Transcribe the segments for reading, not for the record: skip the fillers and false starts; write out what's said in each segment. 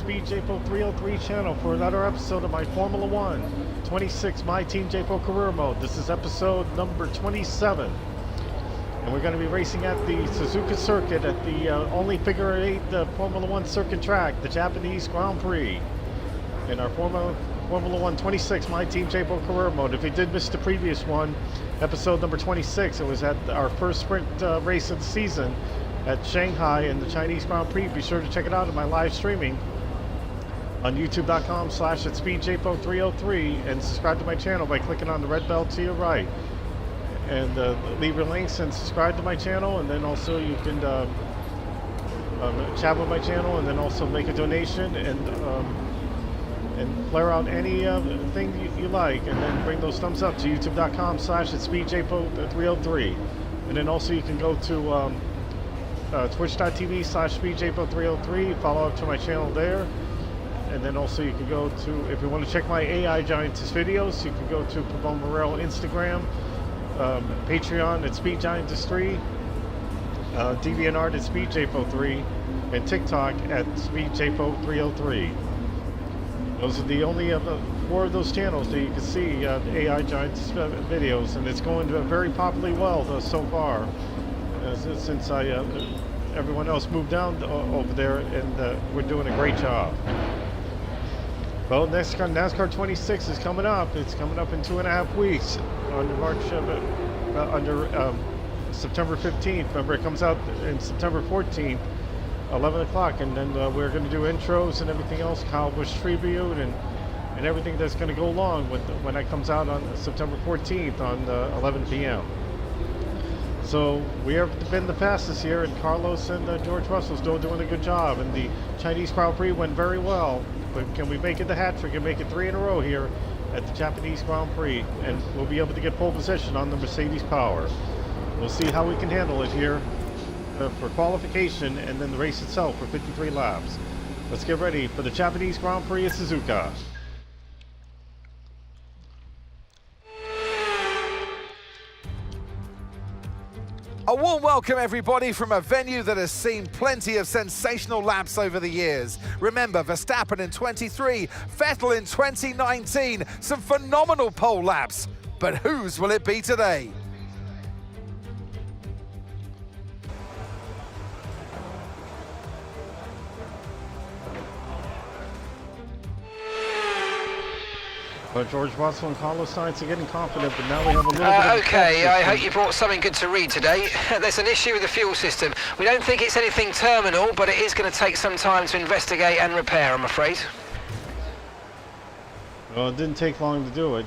Speed JPO303 channel for another episode of my Formula One 26 My Team JPO career mode. This is episode number 27. And we're going to be racing at the Suzuka circuit at the only figure 8 Formula One circuit track, the Japanese Grand Prix. In our Formula One 26 My Team JPO career mode. If you did miss the previous one, episode number 26, it was at our first sprint race of the season at Shanghai in the Chinese Grand Prix. Be sure to check it out in my live streaming on youtube.com/speedjpo303 and subscribe to my channel by clicking on the red bell to your right. And leave your links and subscribe to my channel, and then also you can chat with my channel, and then also make a donation and flare out any thing you like, and then bring those thumbs up to youtube.com/speedjpo303. And then also you can go to twitch.tv/speedjpo303, follow up to my channel there. And then also you can go to, if you want to check my AI Giantess videos, you can go to Pavone Morel Instagram, Patreon at Speed Giantess 3, DeviantArt at SpeedJpo3, and TikTok at SpeedJpo303. Those are the only 4 of those channels that you can see AI Giantess videos, and it's going very popularly well so far. Since everyone else moved down over there, and we're doing a great job. Well, NASCAR 26 is coming up. It's coming up in 2.5 weeks under September 15th. Remember, it comes out in September 14th, 11 o'clock, and then we're going to do intros and everything else, Kyle Busch tribute, and everything that's going to go along with when that comes out on September 14th on 11 p.m. So we have been the fastest here, and Carlos and George Russell still doing a good job. And the Chinese Grand Prix went very well. But can we make it the hat trick and make it 3 in a row here at the Japanese Grand Prix? And we'll be able to get pole position on the Mercedes Power. We'll see how we can handle it here for qualification, and then the race itself for 53 laps. Let's get ready for the Japanese Grand Prix at Suzuka. A warm welcome, everybody, from a venue that has seen plenty of sensational laps over the years. Remember, Verstappen in 23, Vettel in 2019, some phenomenal pole laps. But whose will it be today? But George Russell and Carlos Sainz are getting confident, but now we have a little bit of okay, I hope you brought something good to read today. There's an issue with the fuel system. We don't think it's anything terminal, but it is going to take some time to investigate and repair, I'm afraid. Well, it didn't take long to do it.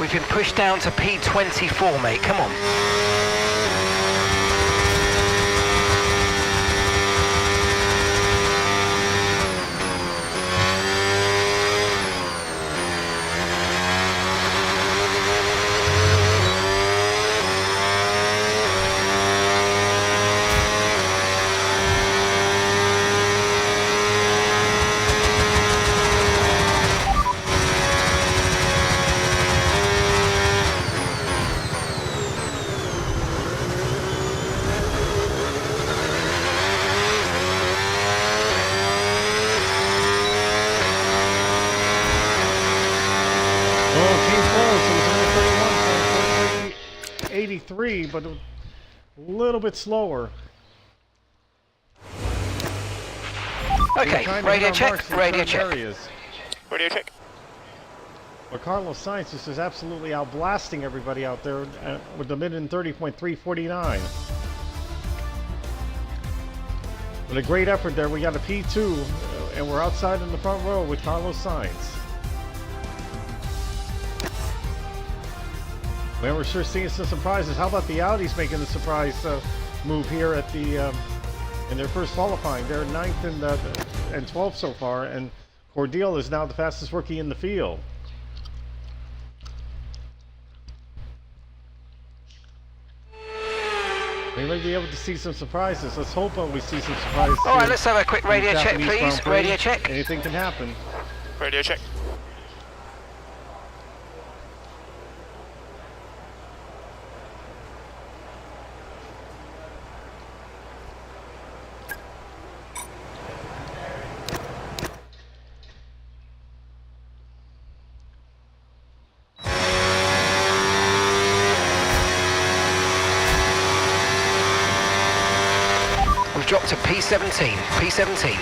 We've been pushed down to P24, mate. Come on. P3, but a little bit slower. Okay, radio check, radio check. Radio check. But Carlos Sainz just is absolutely outblasting everybody out there with the mid in 30.349. With a great effort there, we got a P2, and we're outside in the front row with Carlos Sainz. Man, we're sure seeing some surprises. How about the Audis making the surprise move here at the in their first qualifying? They're 9th and 12th so far, and Cordial is now the fastest rookie in the field. We may be able to see some surprises. Let's hope we see some surprises. All right, let's have a quick radio check, please. Radio check. Anything can happen. Radio check. We've dropped to P17. P17.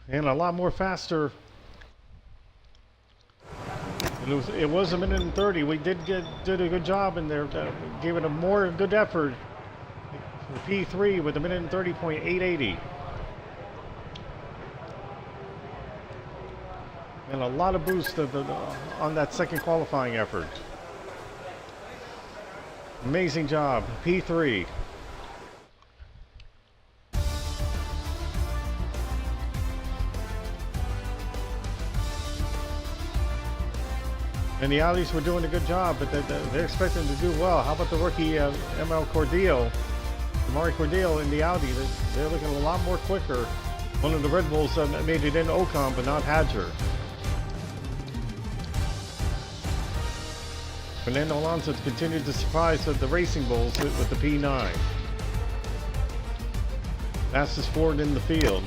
And a lot more faster. And it was a minute and 30. We did a good job in there. Gave it a more good effort. For P3 with a minute and 30.880. And a lot of boost on that second qualifying effort. Amazing job, P3. And the Audis were doing a good job, but they're expecting to do well. How about the rookie ML Cordial, Mari Cordial in the Audi? They're looking a lot more quicker. One of the Red Bulls made it in Ocon, but not Hadger. Fernando Alonso continued to surprise the Racing Bulls with the P9. Fastest Ford in the field.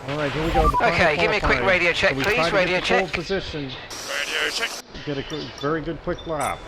All right, here we go. Okay, give me a quick radio check, please. Radio check. Pole position. Radio check. Get a very good quick lap.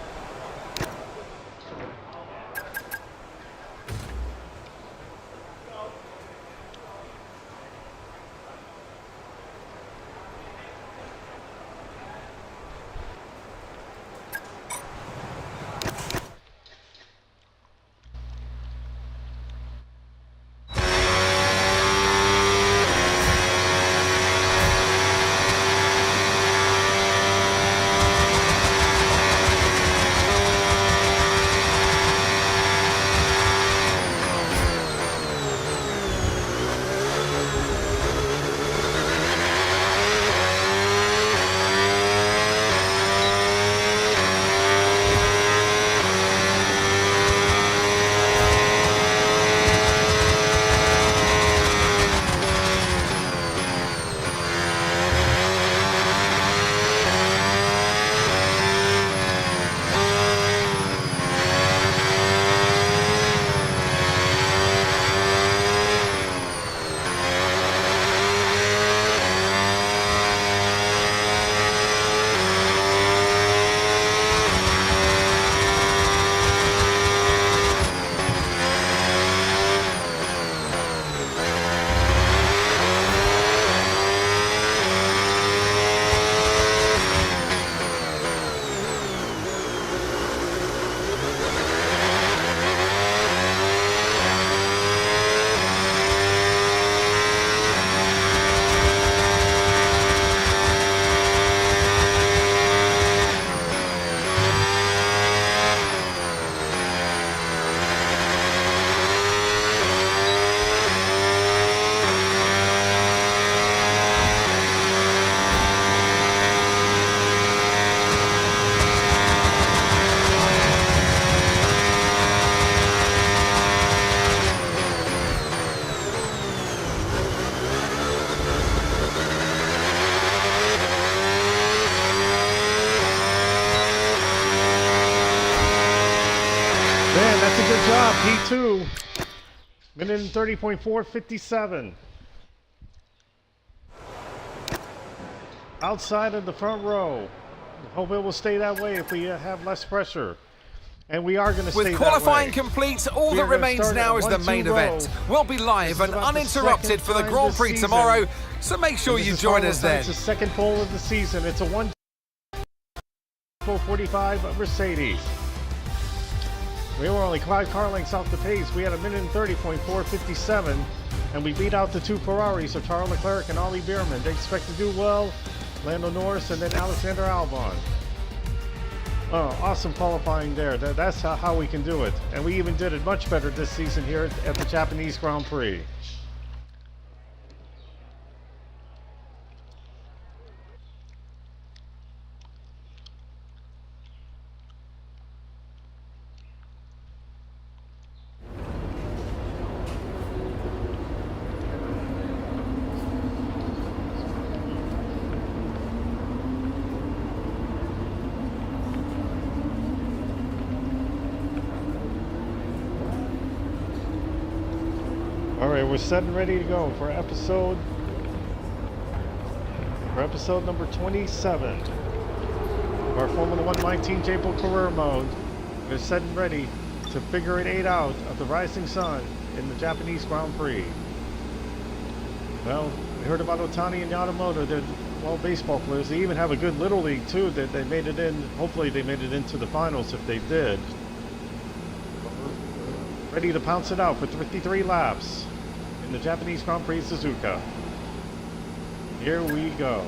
lap, P2. Minute and 30.457. Outside of the front row. Hope it will stay that way if we have less pressure. And we are going to stay that way. With qualifying complete, all that remains now is the main event. We'll be live and uninterrupted for the Grand Prix tomorrow, so make sure you join us then. It's the second pole of the season. It's a 1:45 Mercedes. We were only 5 car lengths off the pace. We had a minute and 30.457, and we beat out the 2 Ferraris, so Charles Leclerc and Ollie Beerman. They expect to do well. Lando Norris and then Alexander Albon. Oh, awesome qualifying there. That's how we can do it. And we even did it much better this season here at the Japanese Grand Prix. All right, we're set and ready to go for episode number 27 of our Formula One My Team JPO career mode. We're set and ready to figure it 8 out of the rising sun in the Japanese Grand Prix. Well, we heard about Otani and Yamamoto. They're baseball players. They even have a good little league too. That they made it in. Hopefully, they made it into the finals if they did. Ready to pounce it out for 53 laps in the Japanese Grand Prix Suzuka. Here we go.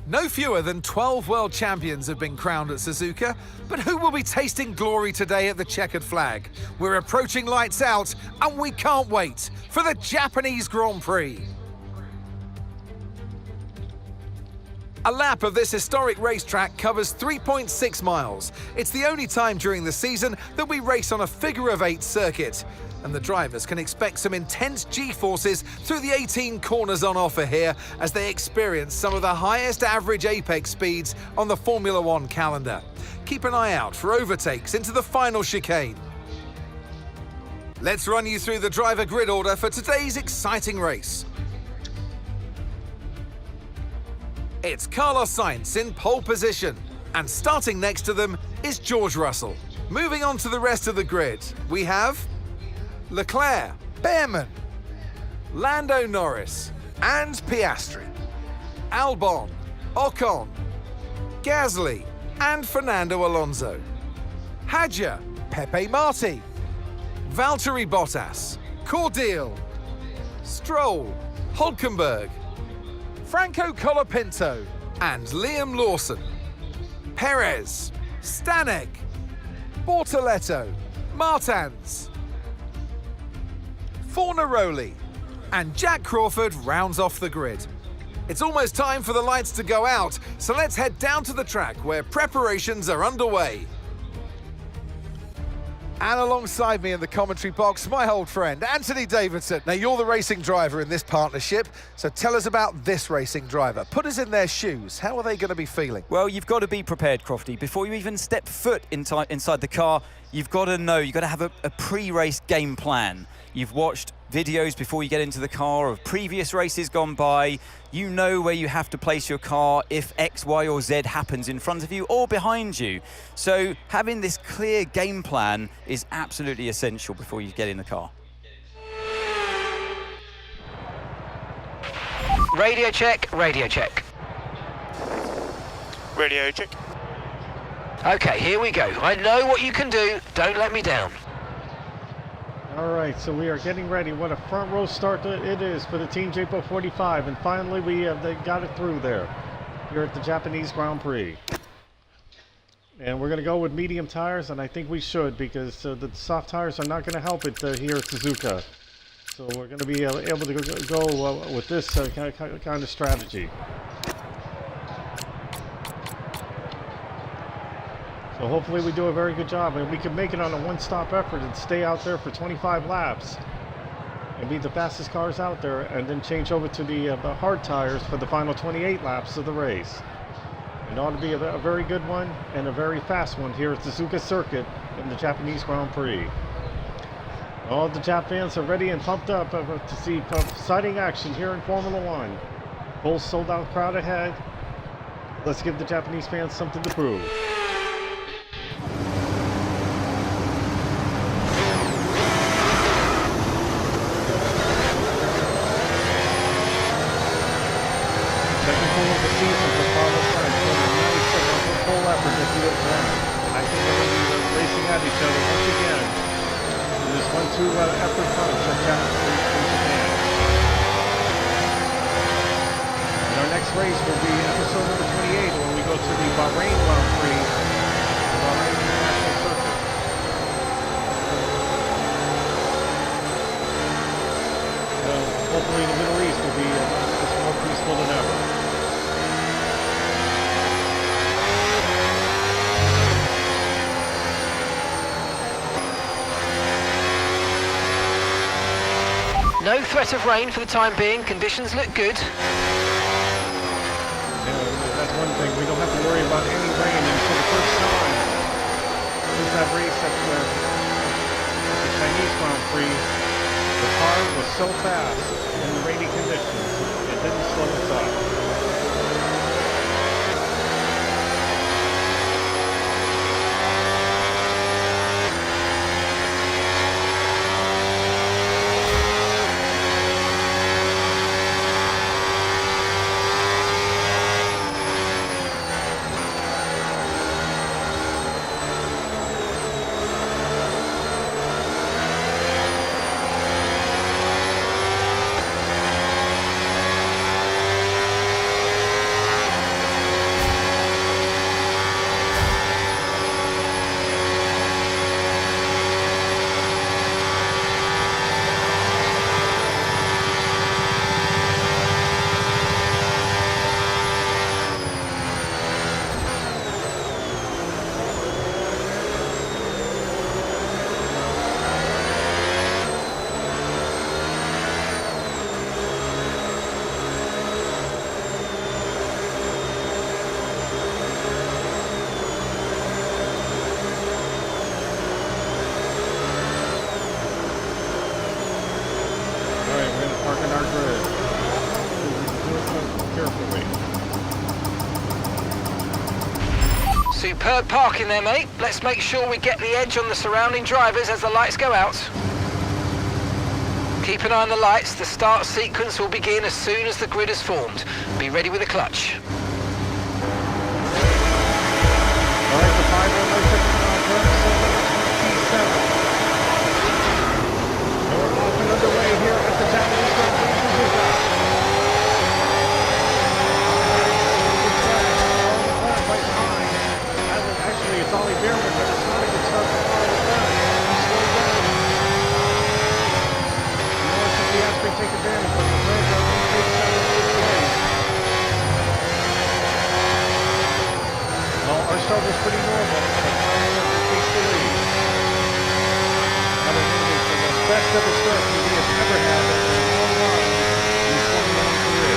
No fewer than 12 world champions have been crowned at Suzuka, but who will be tasting glory today at the checkered flag? We're approaching lights out, and we can't wait for the Japanese Grand Prix. A lap of this historic racetrack covers 3.6 miles. It's the only time during the season that we race on a figure-of-8 circuit. And the drivers can expect some intense G-forces through the 18 corners on offer here as they experience some of the highest average apex speeds on the Formula One calendar. Keep an eye out for overtakes into the final chicane. Let's run you through the driver grid order for today's exciting race. It's Carlos Sainz in pole position, and starting next to them is George Russell. Moving on to the rest of the grid, we have Leclerc, Beerman, Lando Norris, and Piastri, Albon, Ocon, Gasly, and Fernando Alonso, Hadjar, Pepe Marti, Valtteri Bottas, Cordeal, Stroll, Hülkenberg, Franco Colapinto, and Liam Lawson, Perez, Stanek, Bortoletto, Martins, Fornaroli, and Jack Crawford rounds off the grid. It's almost time for the lights to go out, so let's head down to the track where preparations are underway. And alongside me in the commentary box, my old friend, Anthony Davidson. Now, you're the racing driver in this partnership, so tell us about this racing driver. Put us in their shoes. How are they going to be feeling? Well, you've got to be prepared, Crofty. Before you even step foot inside the car, you've got to know, you've got to have a pre-race game plan. You've watched videos before you get into the car of previous races gone by. You know where you have to place your car if X, Y, or Z happens in front of you or behind you. So having this clear game plan is absolutely essential before you get in the car. Radio check, radio check. Radio check. Okay, here we go. I know what you can do. Don't let me down. All right, so we are getting ready. What a front row start it is for the Team JPO45, and finally they got it through there here at the Japanese Grand Prix. And we're going to go with medium tires, and I think we should, because the soft tires are not going to help it here at Suzuka. So we're going to be able to go with this kind of strategy. So hopefully we do a very good job, and we can make it on a one-stop effort and stay out there for 25 laps and be the fastest cars out there, and then change over to the hard tires for the final 28 laps of the race. It ought to be a very good one and a very fast one here at Suzuka Circuit in the Japanese Grand Prix. All the Jap fans are ready and pumped up to see exciting action here in Formula One. Full sold-out crowd ahead. Let's give the Japanese fans something to prove. Second pole of the season for Carlos Sainz, showing a nice full effort at the outrun. And I think they're going to be racing at each other once again in this 1-2 effort punch at Japan. And our next race will be episode number 28 when we go to the Bahrain Grand Prix, the Bahrain International Circuit. So hopefully the Middle East will be more peaceful than ever. No threat of rain for the time being. Conditions look good. Yeah, that's one thing. We don't have to worry about any rain. And for the first time since that race at the Chinese Grand Prix, the car was so fast in the rainy conditions, it didn't slow us up. Parking our grid. Do it carefully. Superb parking there, mate. Let's make sure we get the edge on the surrounding drivers as the lights go out. Keep an eye on the lights. The start sequence will begin as soon as the grid is formed. Be ready with the clutch. All right, the 5-1 we're off and underway here at the Japanese Grand Prix Suzuka. Right behind. Actually, it's Ollie Beerman, but it's not a good start for Carlos Sainz. He slowed down. Nor should the Aspen take advantage of the red on the big center of the race. Well, our start was pretty normal, but Carlos takes the lead. Best ever start he has ever had in a long run in his Formula One career.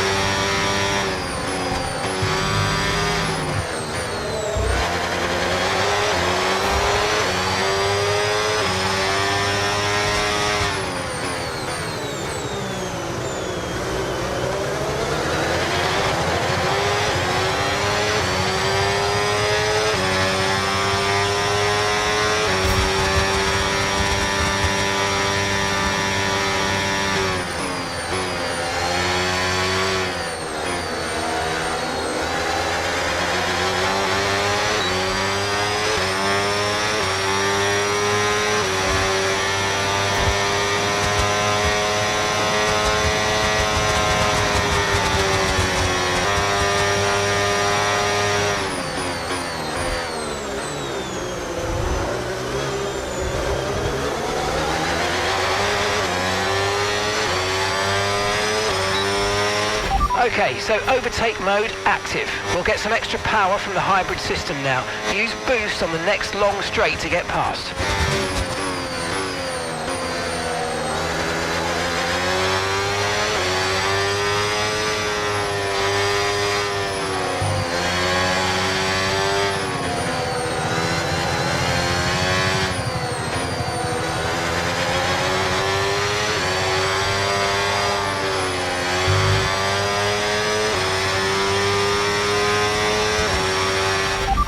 Okay, so overtake mode active. We'll get some extra power from the hybrid system now. Use boost on the next long straight to get past.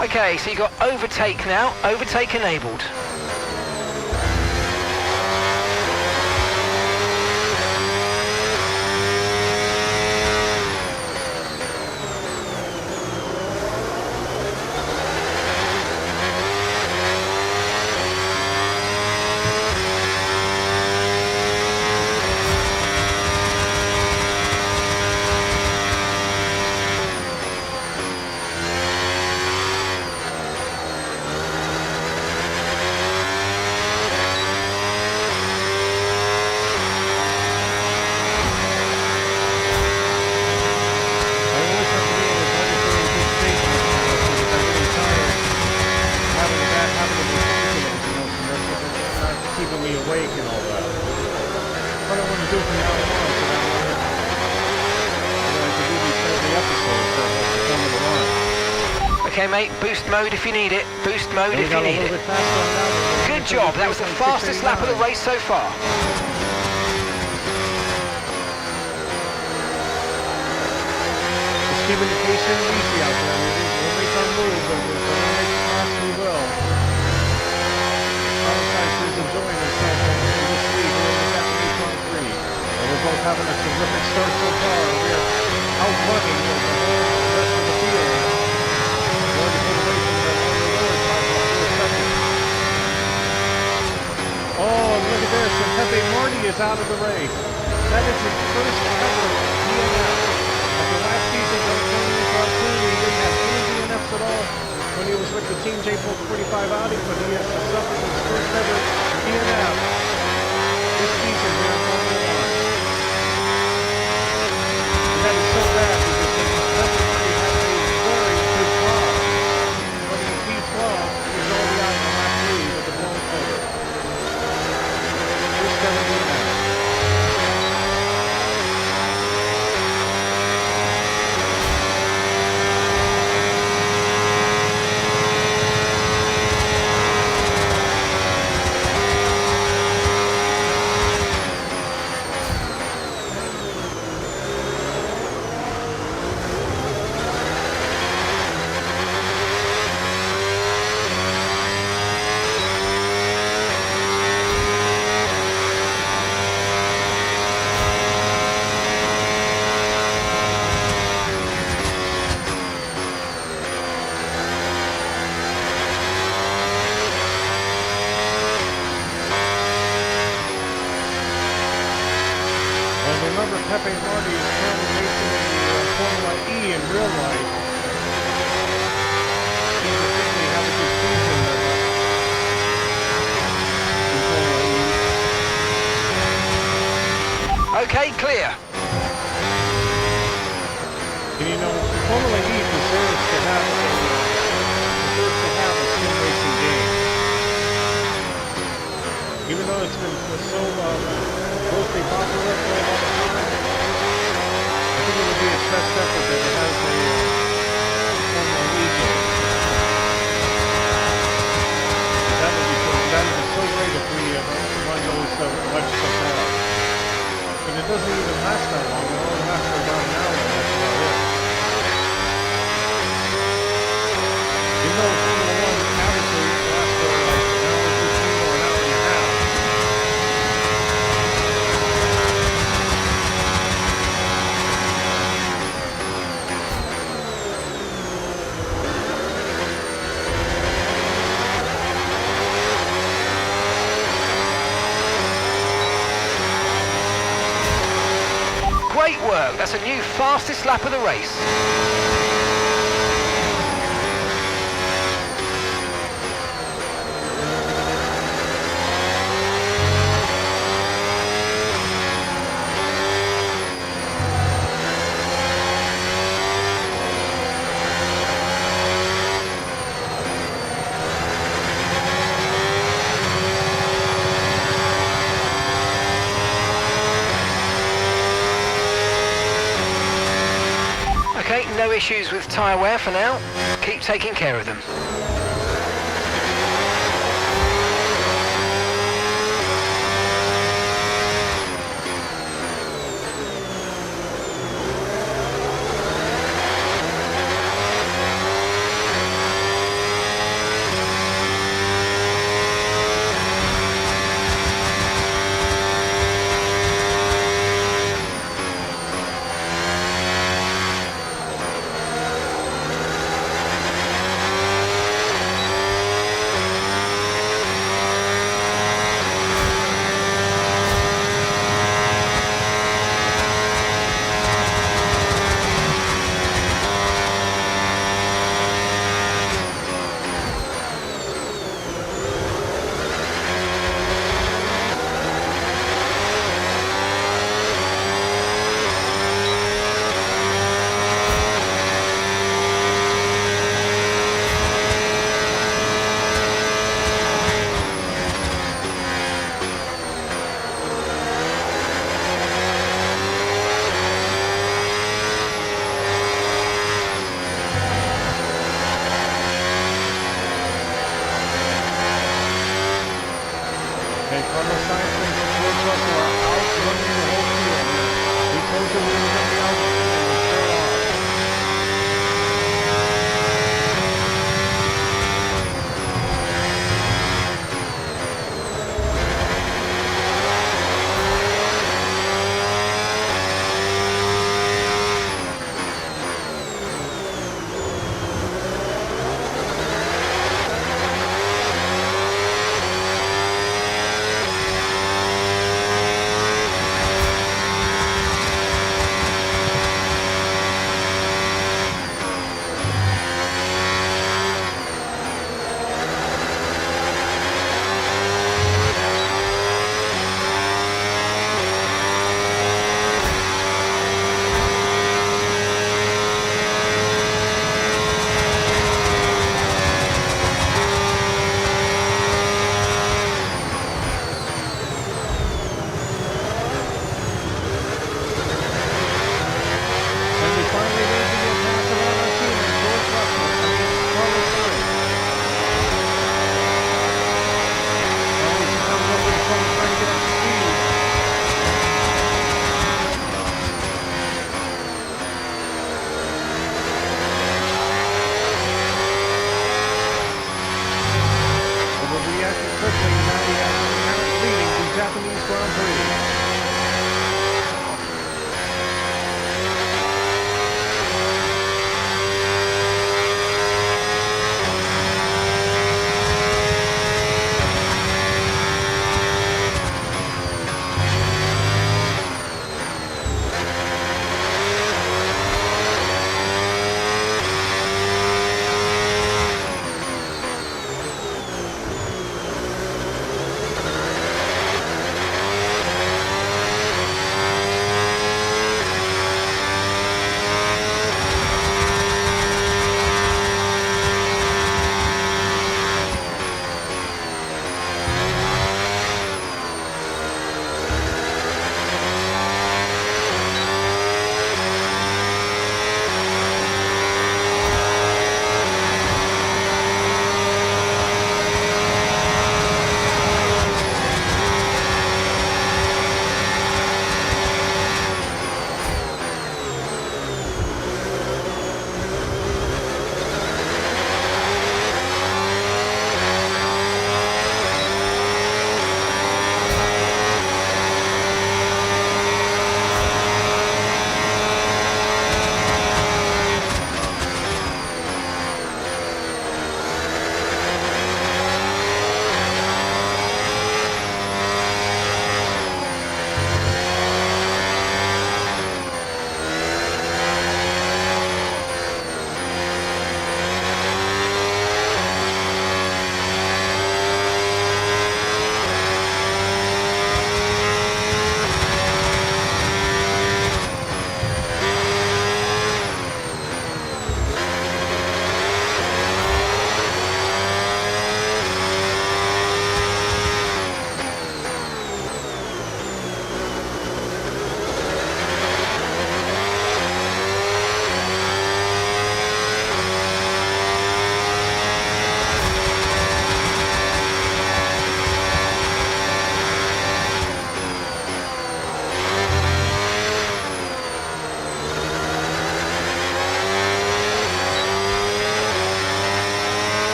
Okay, so you've got overtake now, overtake enabled. Keeping me awake and all that. What I want to do from now on is I want to do these every episode for Formula One. Okay, mate, boost mode if you need it. Boost mode We if got you a need little it. bit faster on that one. Good job, that was the fastest lap of the race so far. Just keeping the pace easy out there. We'll make our move, but we'll make it fast, we will. Is enjoying themselves in this week. We're in the Japanese Grand Prix. And we're both having a terrific start so far. We're outrunning the whole rest of the field. We're going to put away from the lower time by 4 seconds. Oh, look at this. And Pepe Marty is out of the race. That is his first ever DNF. After last season, he didn't have any DNFs at all when he was with the Team JPO45 Audi, but he has suffered his first ever DNF this season here in Formula One. And that is so bad because he had a very good car. But in P12, he was already out in lap 3 with the blown cover. First ever DNF. Remember, Pepe Marty is currently racing in the Formula E in real life. He will certainly have a good season in Formula E. Okay, clear. And you know, Formula E deserves to have a sim racing game. Even though it's been so mostly popular for a lot of time, I think it would be a best effort that it has a Formula E game. That would be so great if we run those electrical cars. And it doesn't even last that long. It only lasts for about an hour, and that's about it. You know, Formula One averagely lasts for like an hour 15 or an hour and a half. Great work, that's a new fastest lap of the race. Okay, no issues with tyre wear for now. Keep taking care of them.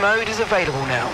mode is available now.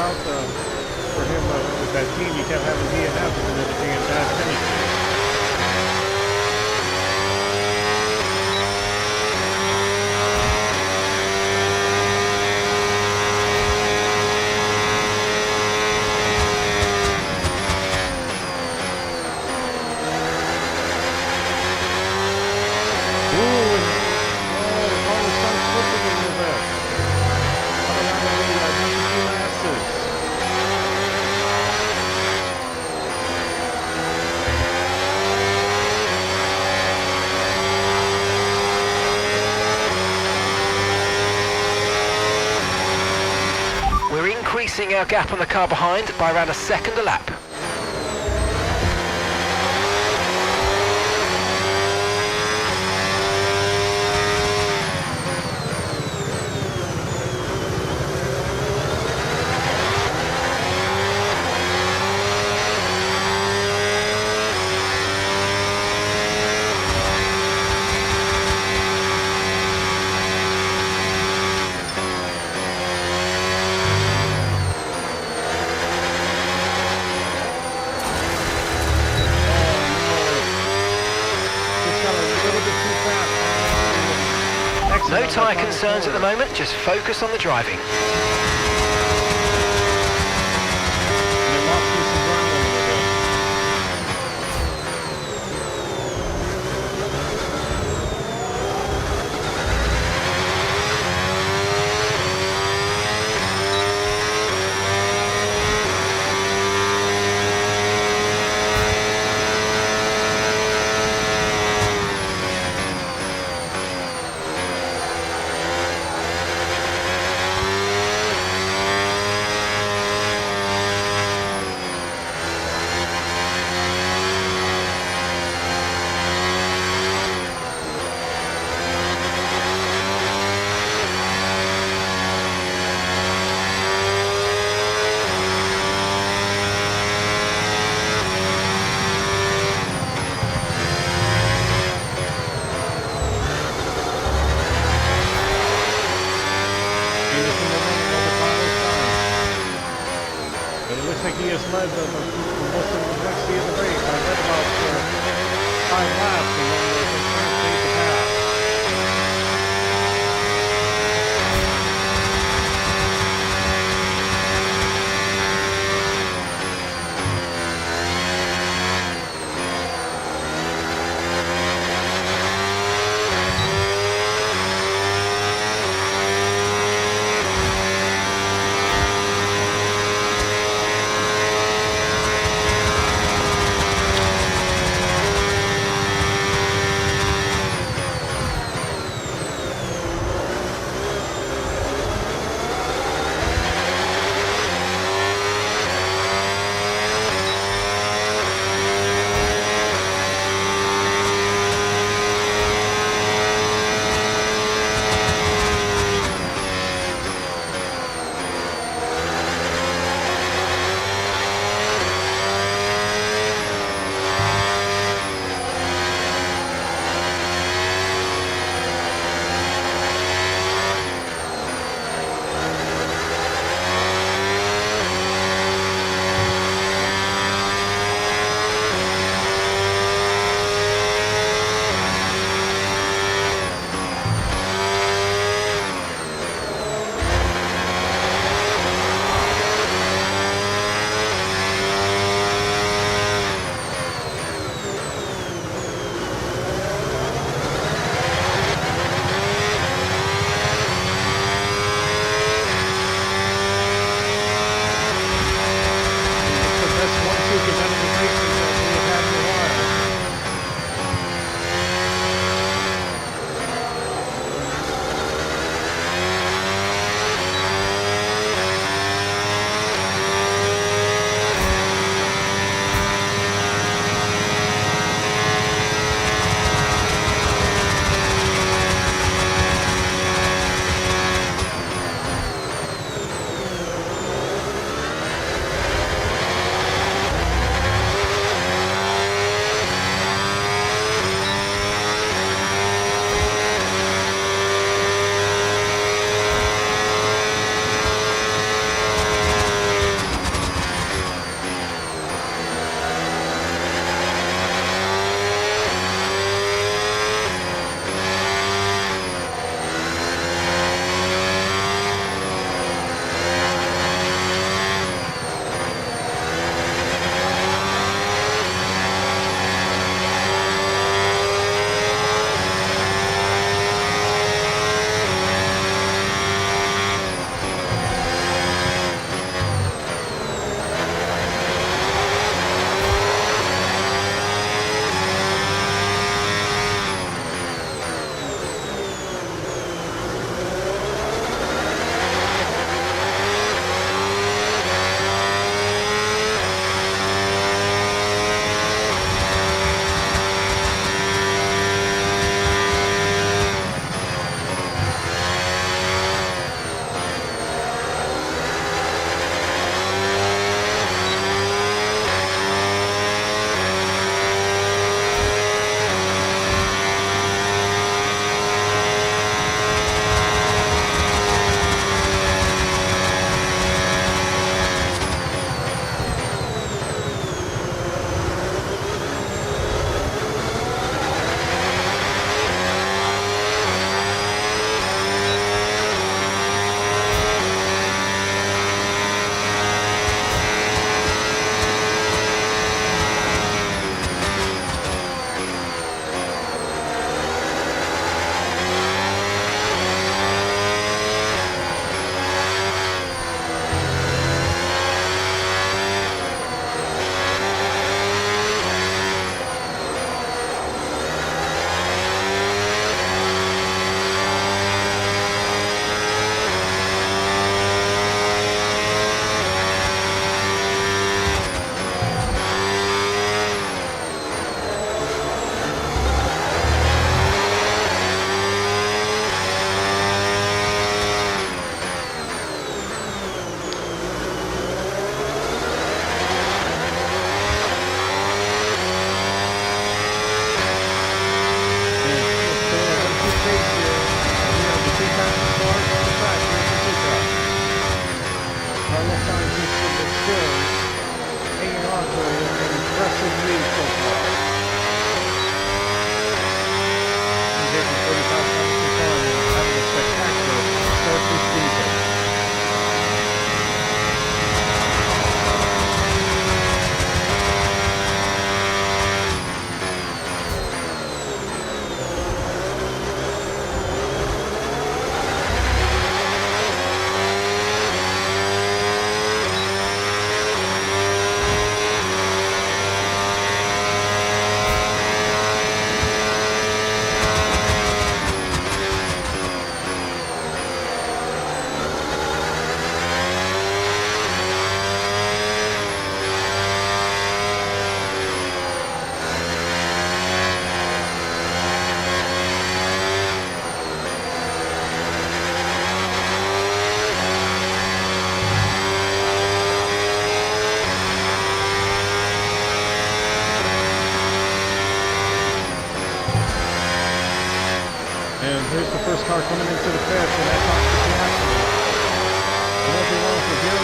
For him with that team, he kept having DNF and then being bad finishes. Increasing our gap on the car behind by around a second a lap. No tyre concerns at the moment, just focus on the driving. He has led most of the complexity of the race. I led about 5 laps and then was trying to take the pass. And here's the first car coming into the pits, and that's off the Piastri. It won't be long for here.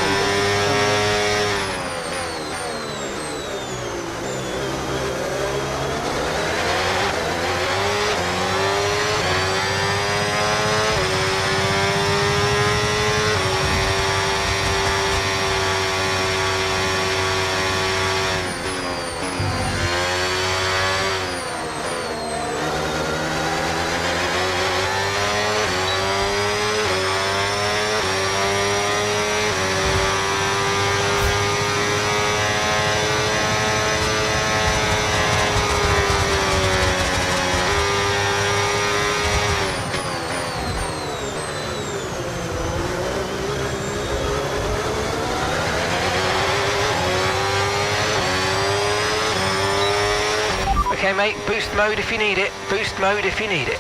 Okay, mate, boost mode if you need it. Boost mode if you need it.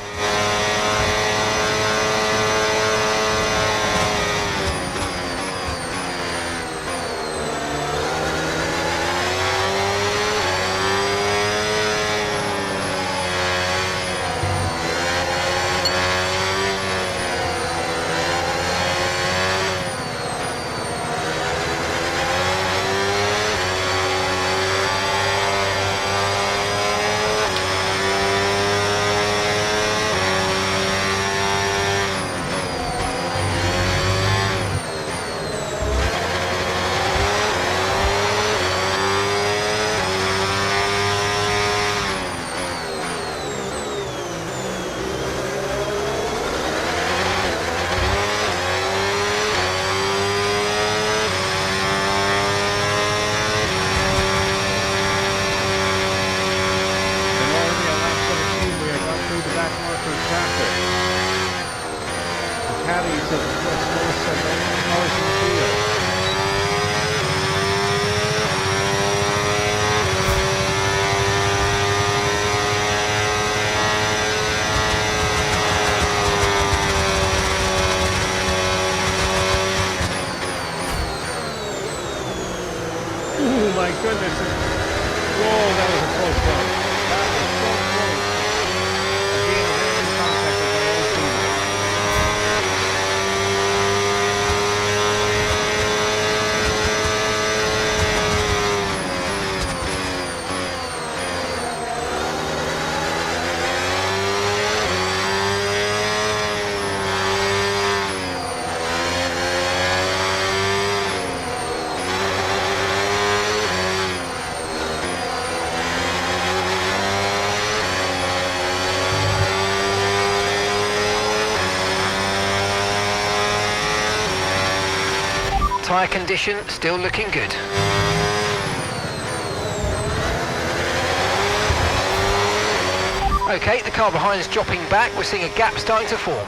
Oh my goodness. Whoa, that was a close one. That was so close. Again, I'm in contact with my own teammate. Tyre condition still looking good. Okay, the car behind is dropping back. We're seeing a gap starting to form.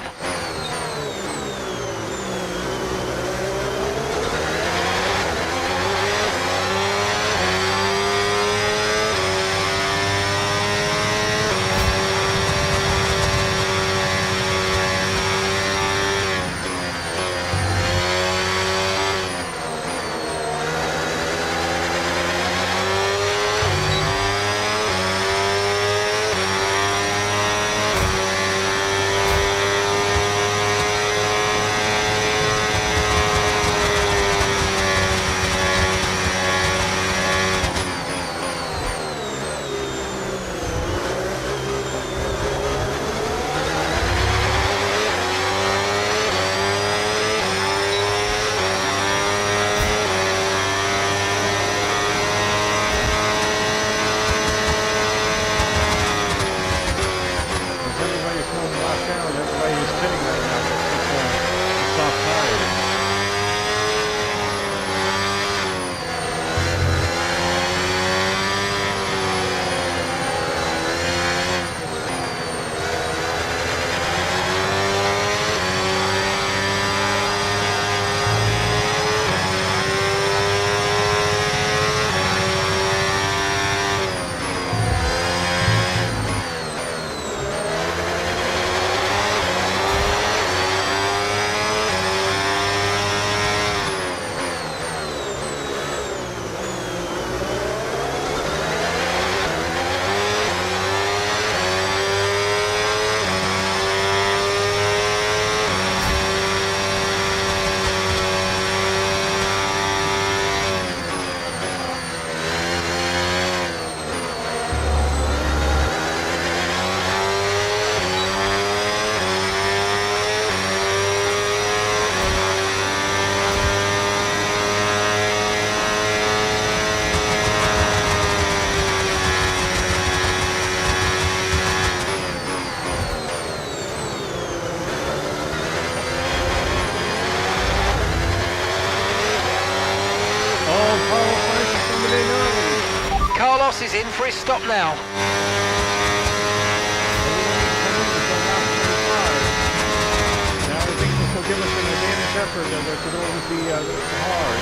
stop now. Now I think this will give us an advantage effort that we're going to be hard.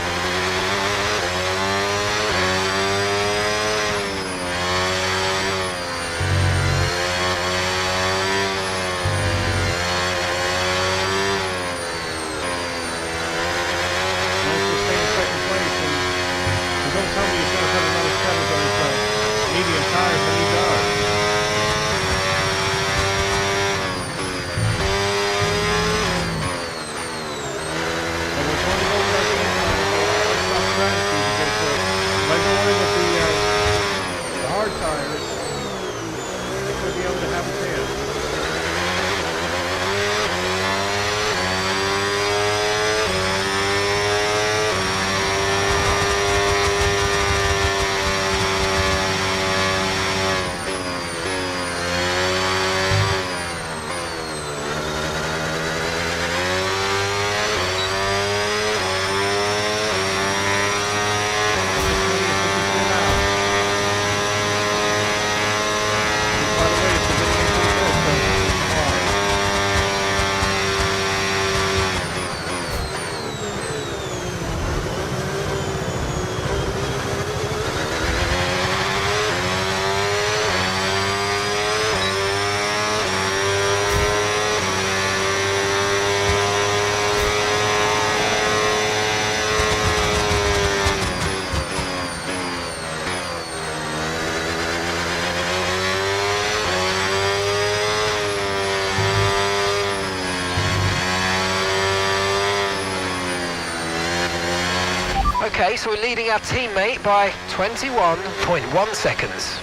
Nice to stay in second place, and don't tell me he's going to put another 7 on his medium tires, and he does. And we're going to go with our stock strategy because if I go in with the hard tires, I think we'll be able to have a chance. Okay, so we're leading our teammate by 21.1 seconds.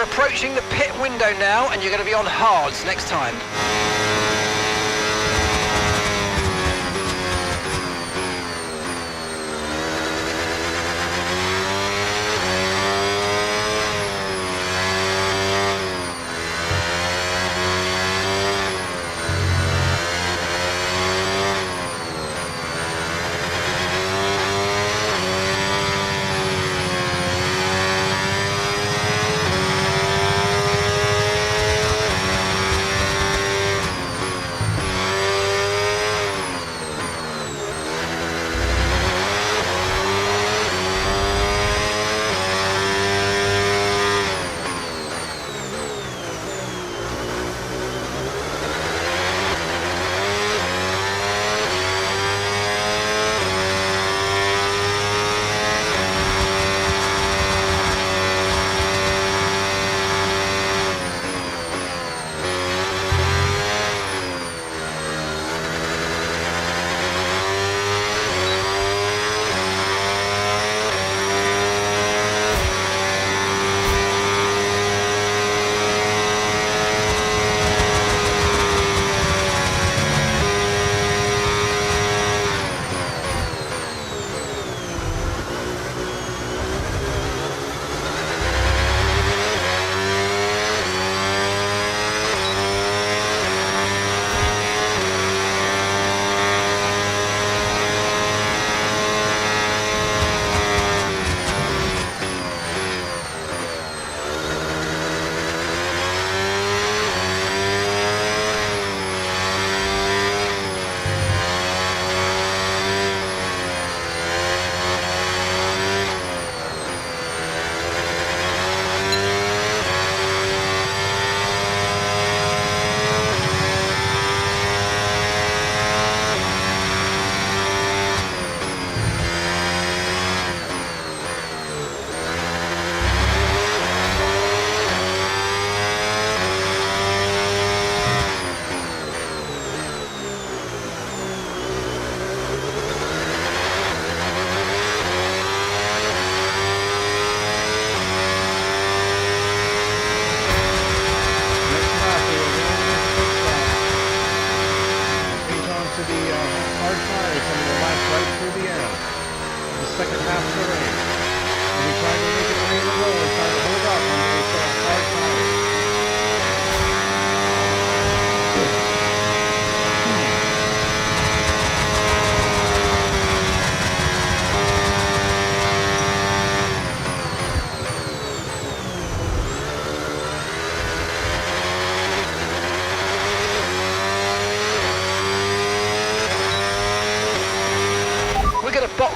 Approaching the pit window now, and you're going to be on hards next time.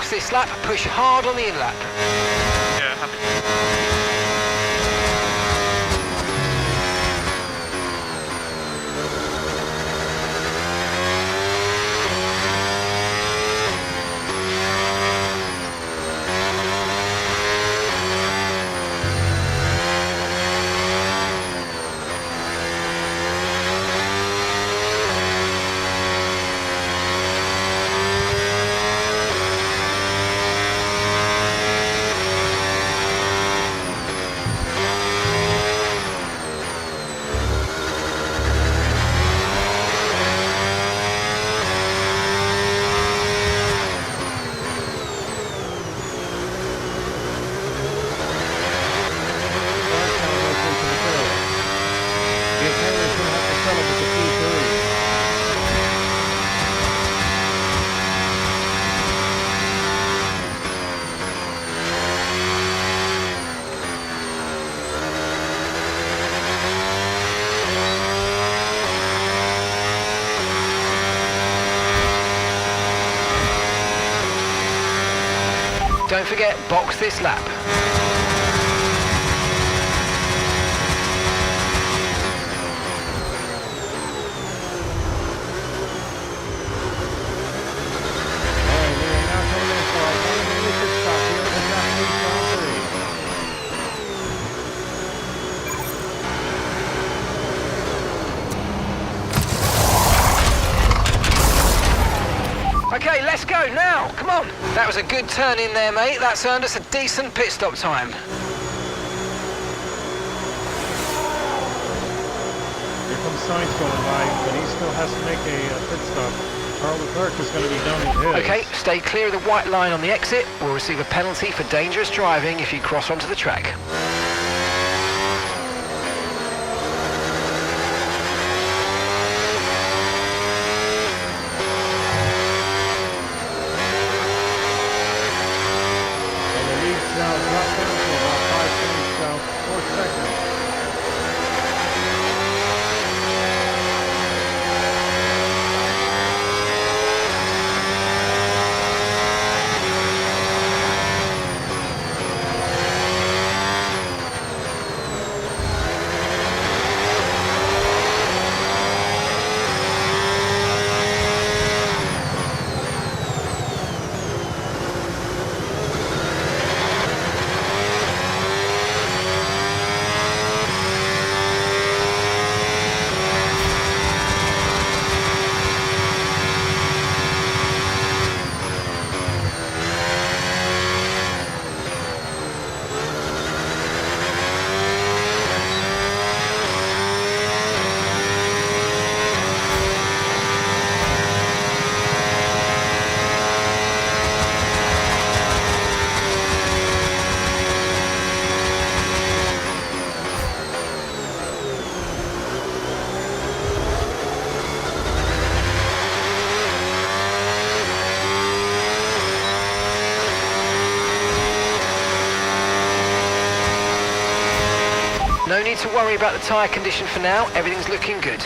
box this lap, push hard on the in-lap. Yeah, happy. Don't forget, box this lap. Okay, let's go now, come on. That was a good turn in there, mate. That's earned us a decent pit stop time. Here comes Sainz going by, but he still has to make a pit stop. Charles Leclerc is going to be done with his. Okay, stay clear of the white line on the exit. We'll receive a penalty for dangerous driving if you cross onto the track. Now drop down to about 5 seconds, 4 seconds. No need to worry about the tyre condition for now, everything's looking good.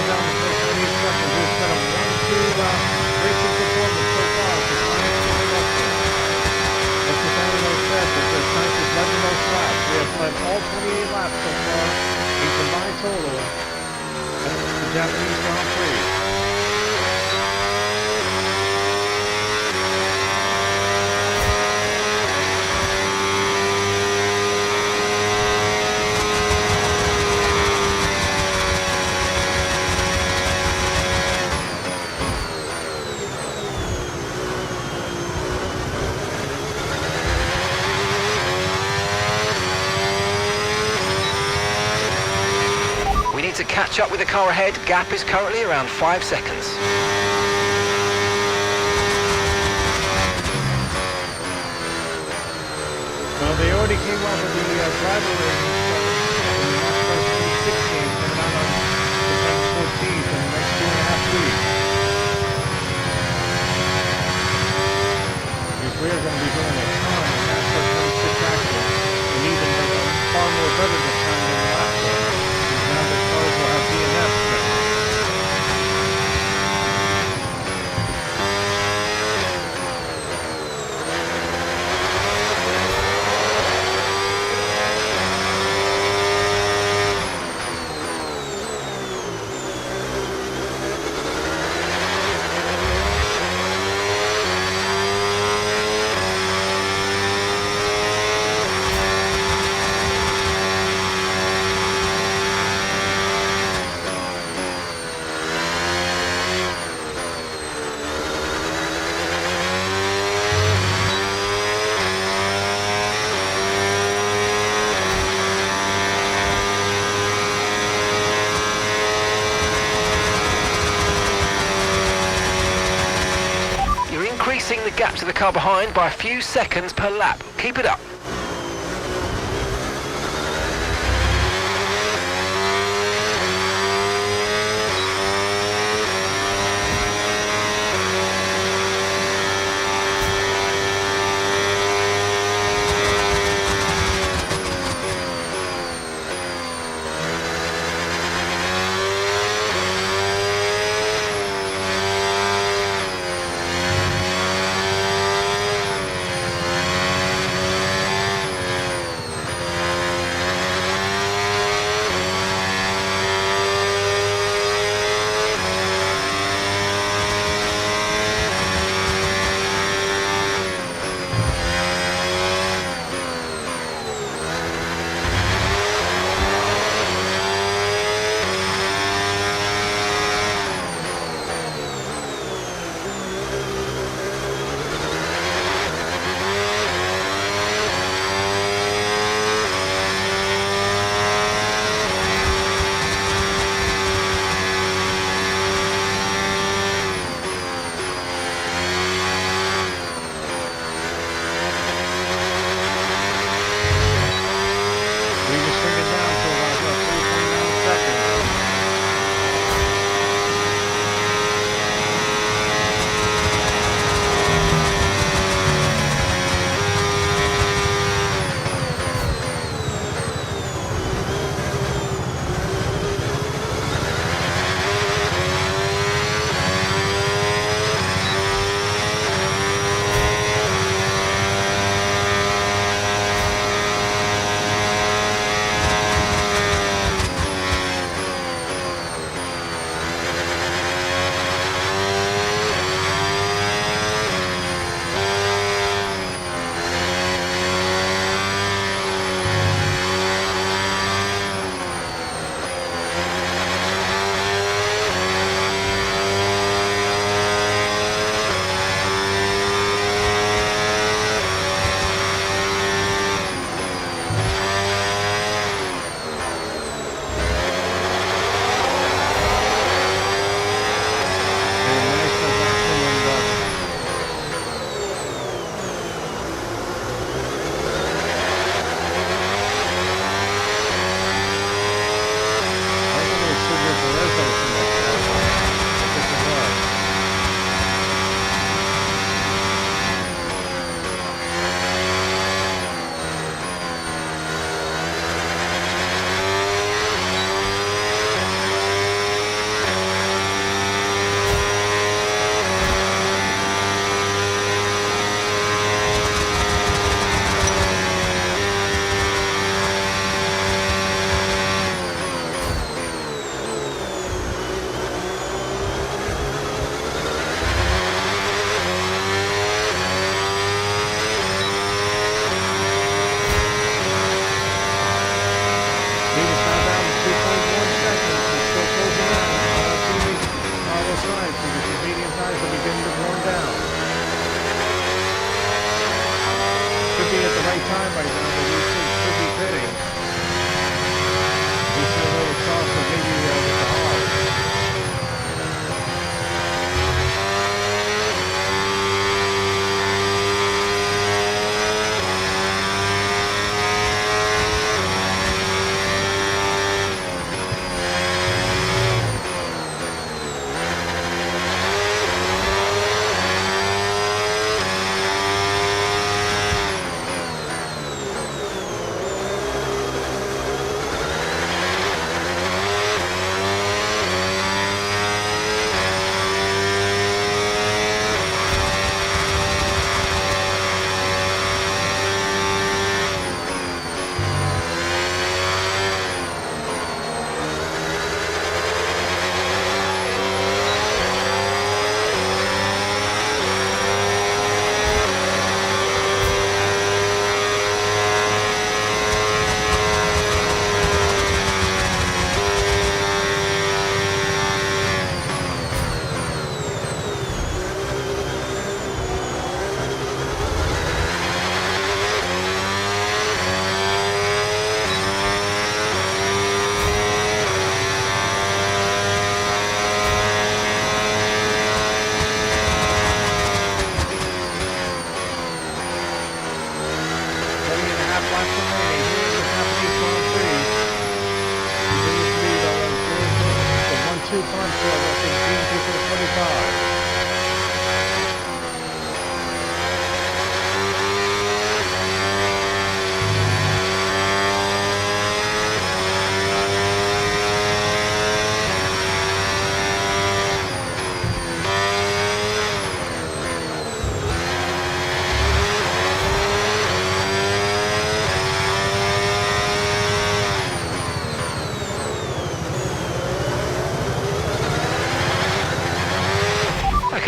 counting down the first 98 seconds. It's been a 1-2 racing performance so far for Science and Russell. That's what anyone said, but the Science has led the most laps. We have led all 28 laps so far in combined total at the Japanese Grand Prix. We need to catch up with the car ahead. Gap is currently around 5 seconds. Well, they already came up with the driver rating in the NASCAR 2016 coming out on September 14th in the next 2.5 weeks. If we are going to be doing a ton of NASCAR 26 action, and even far more better this time than the last one, because now the cars will have DNFs now. Increasing the gap to the car behind by a few seconds per lap. Keep it up.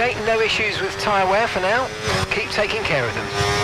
Okay, no issues with tyre wear for now. Keep taking care of them.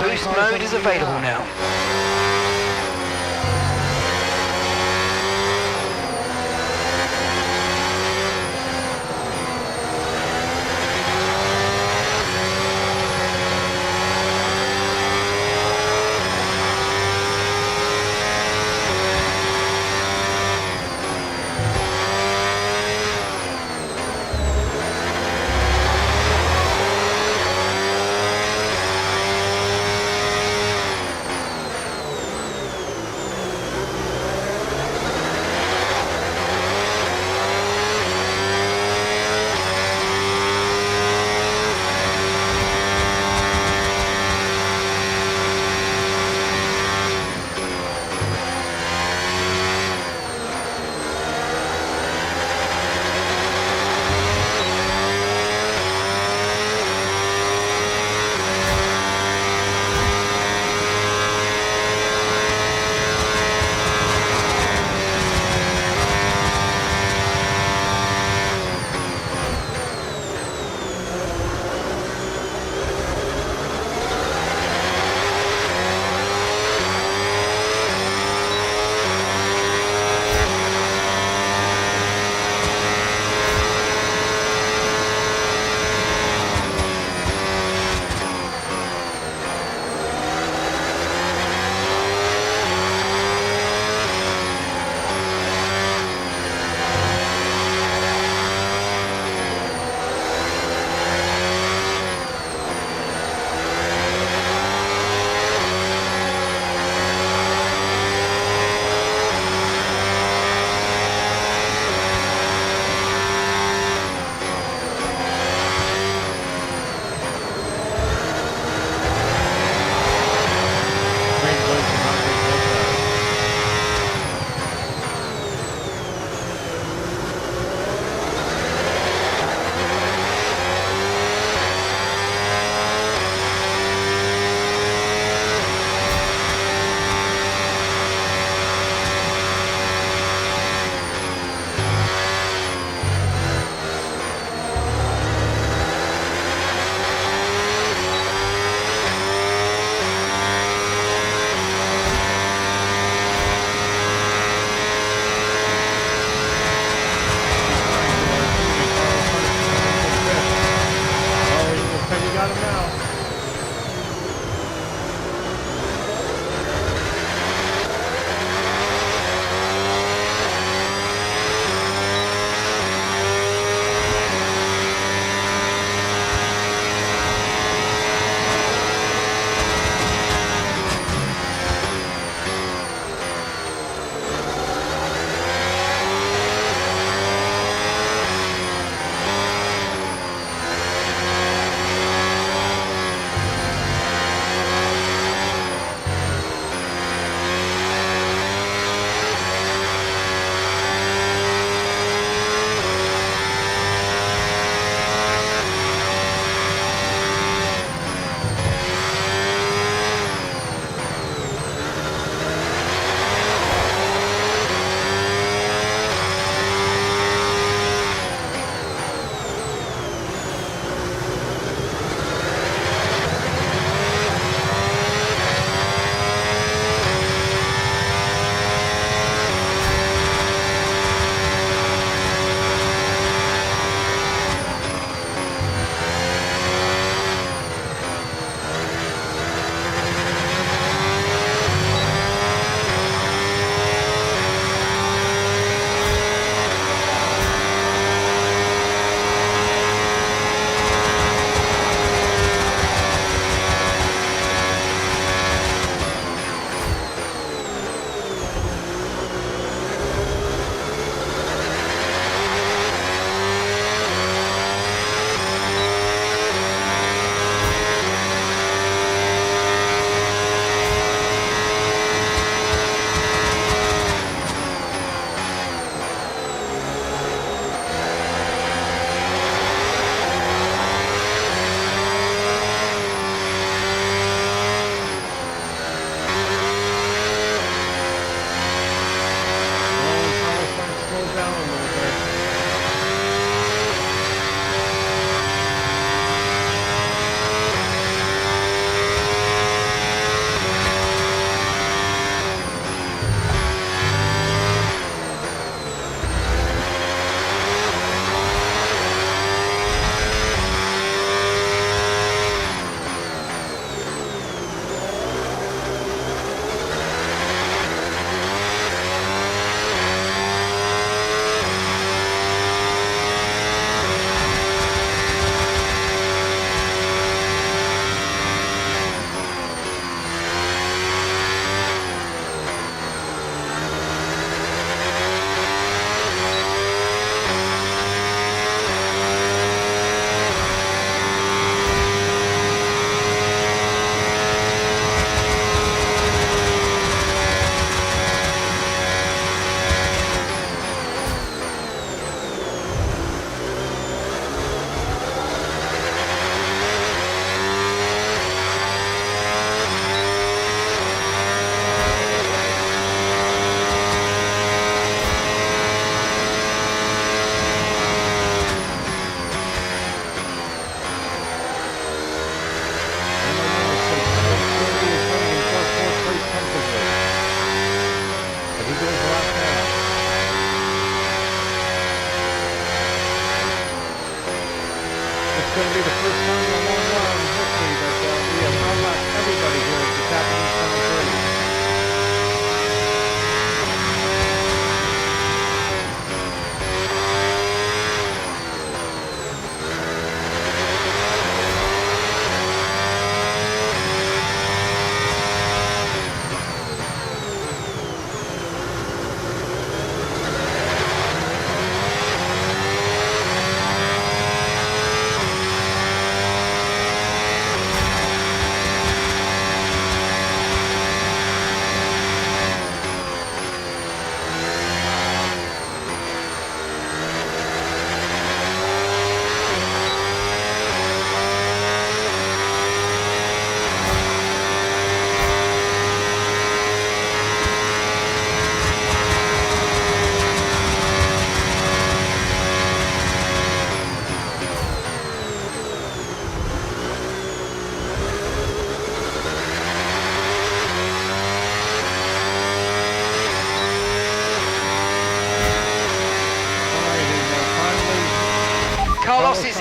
Boost mode is available now.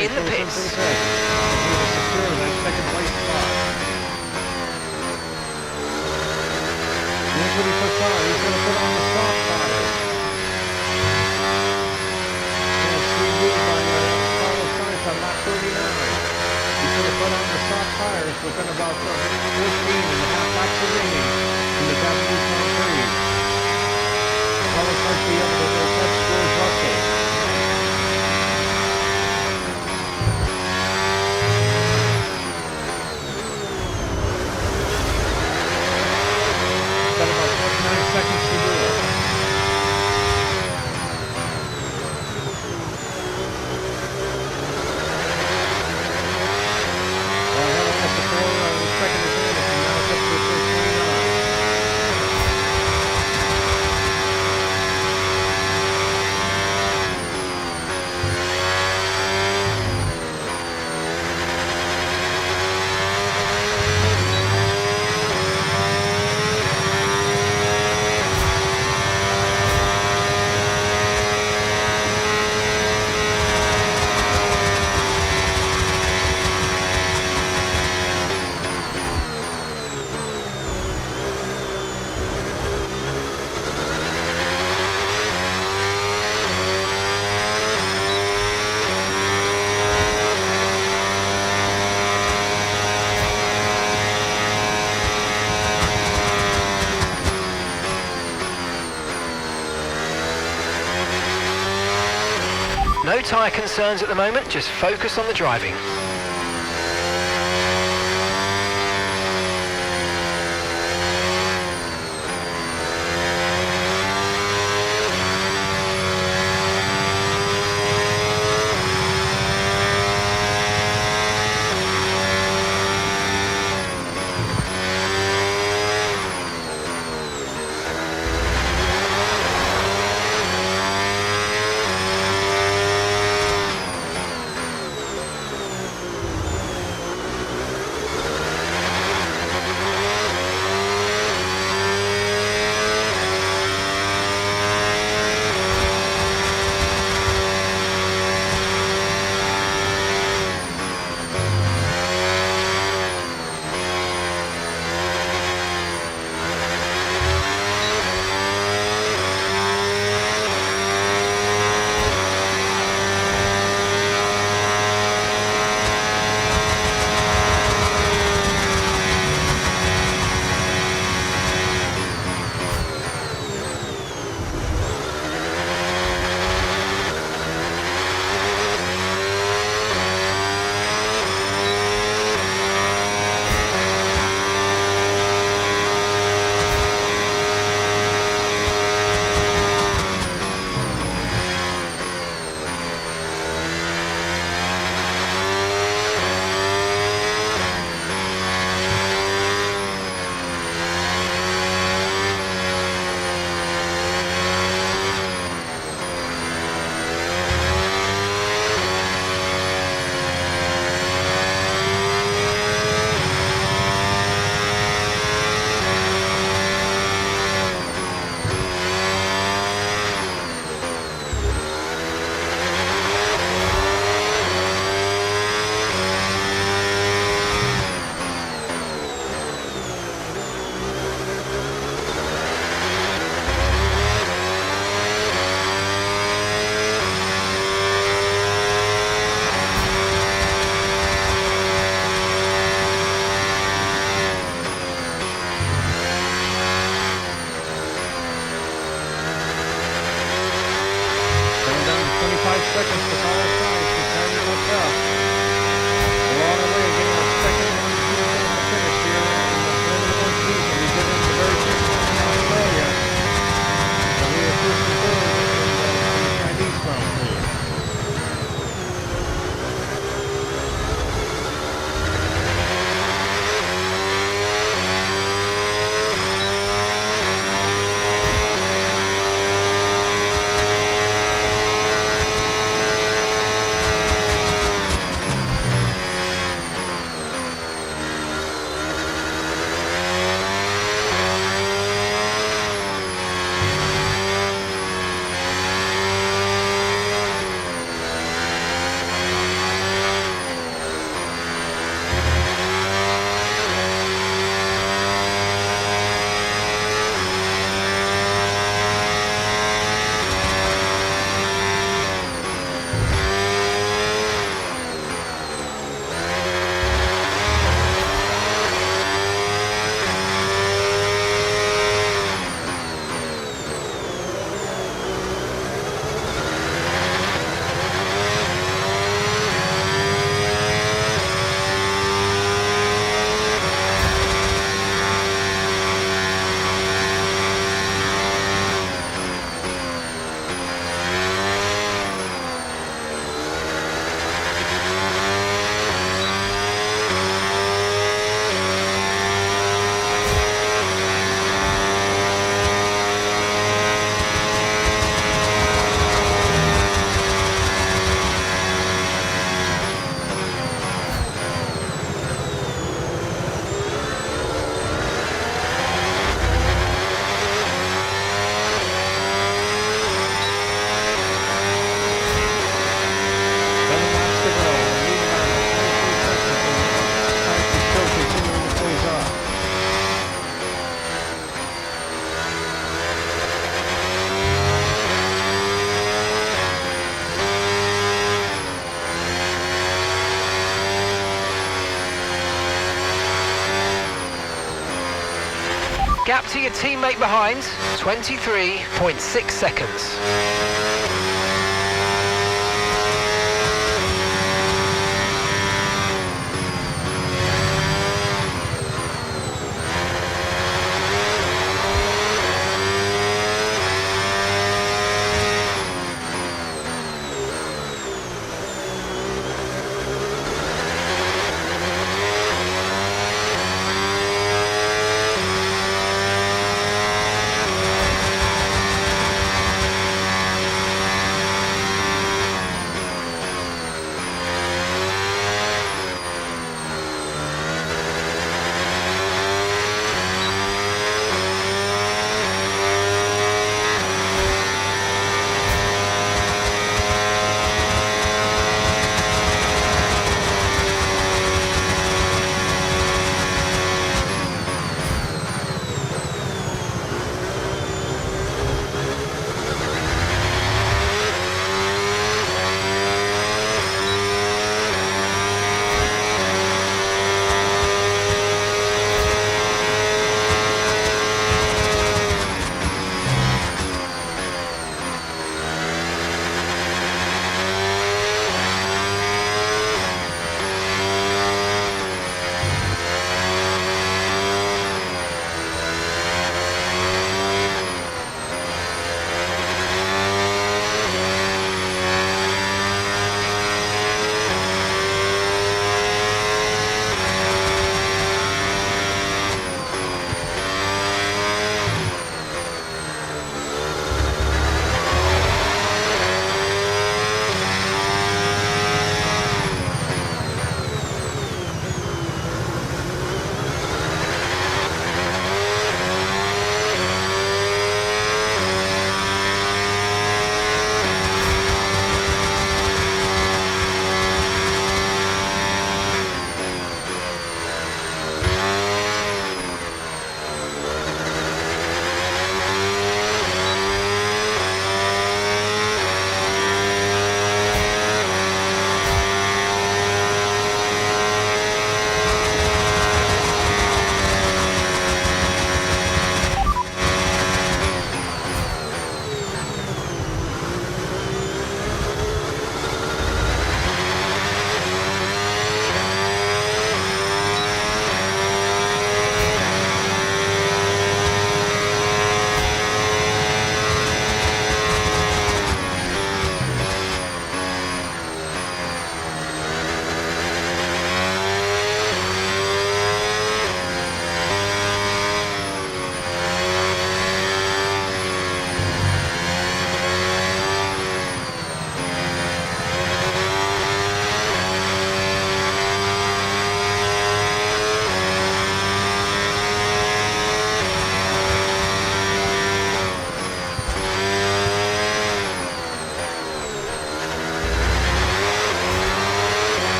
in the pits. He will secure that second place spot. Here's what he puts on. He's going to put on the soft tires. And Steve moved by Carlos Sainz on lap 39. He's going to put on the soft tires within about 14.5 laps remaining in the Japanese Grand Prix. Carlos might be able to touch George Russell. Got about 49 seconds to do it. Almost a 4-second advantage, and now it's up to 29. No tyre concerns at the moment, just focus on the driving. Gap to your teammate behind, 23.6 seconds.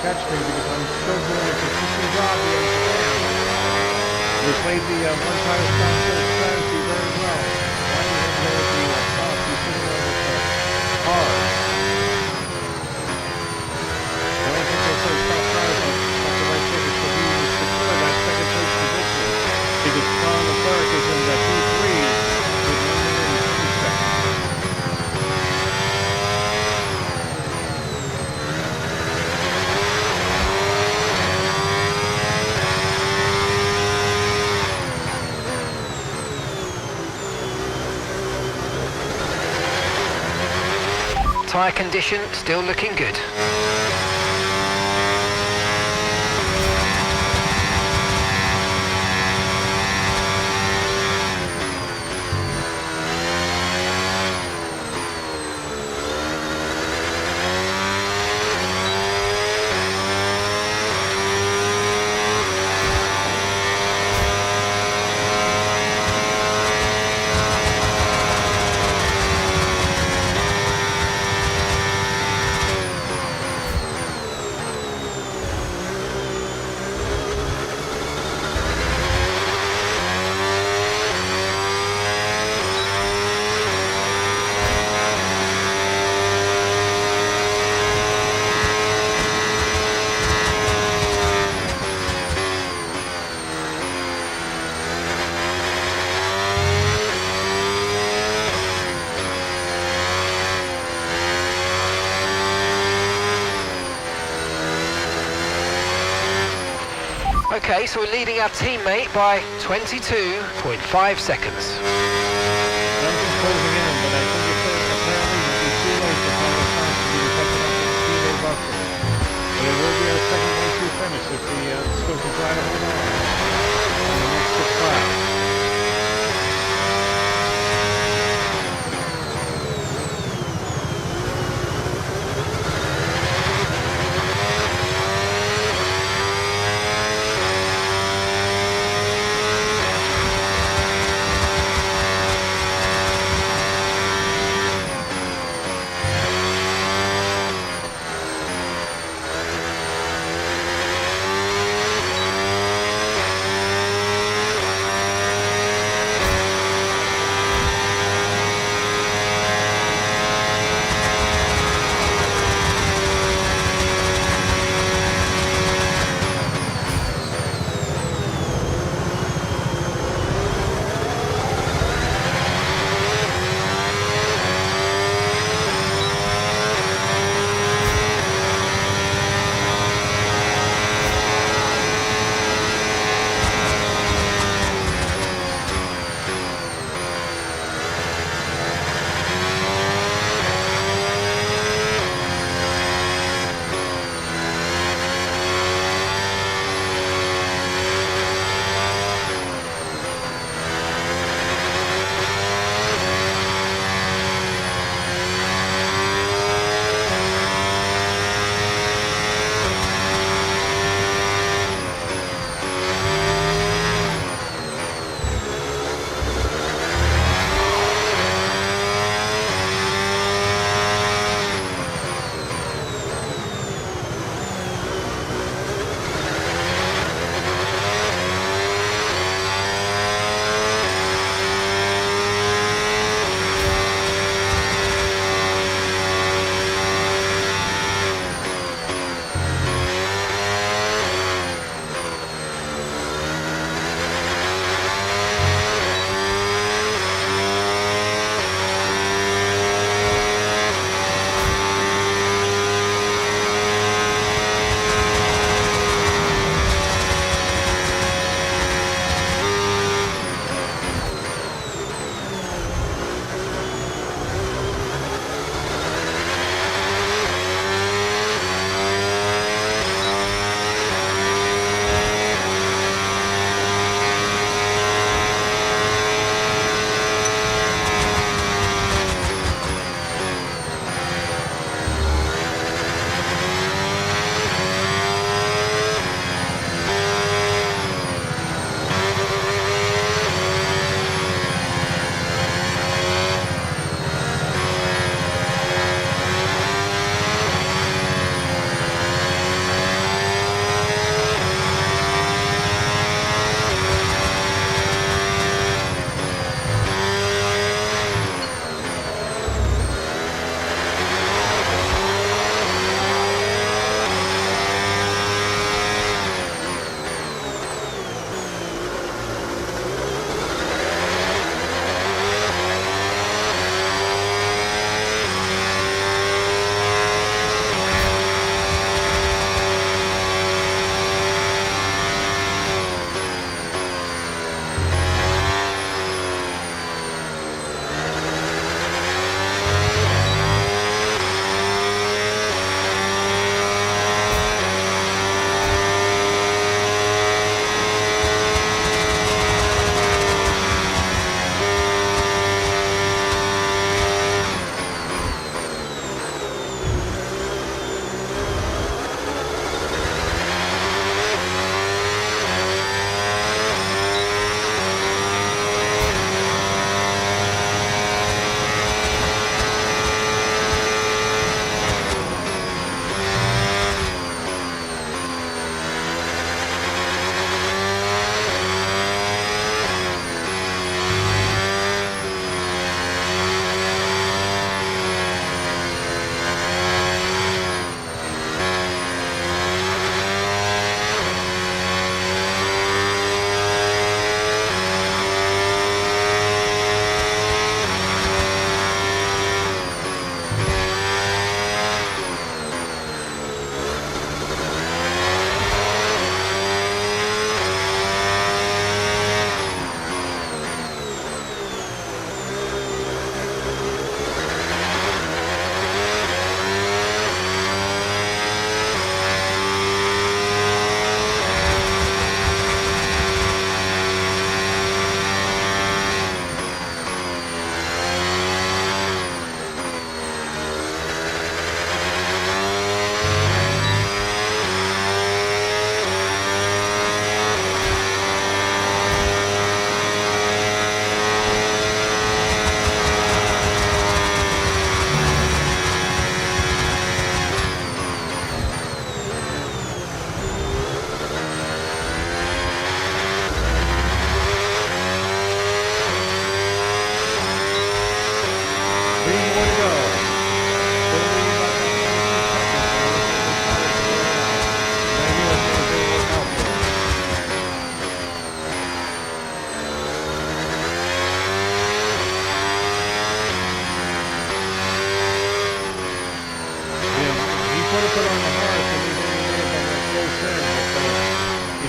catch me because I'm still doing a consistent job here in Japan. We played the one tire stop strategy very well. Why do you have to go with the stop? You're sitting on the cars. I don't think they'll say stop tires on the right ticket, so he will secure that second place position because Sean Leclerc is in the P3 with 1 minute and 20 seconds. Tyre condition still looking good. Okay, so we're leading our teammate by 22.5 seconds. Duncan's closing in, but I think it's apparently it'll be too late for Carlos Sainz to be catching up with the teammate buffer. But it will be our second 1-2 finish if he still can try to hold on in the next 6 laps.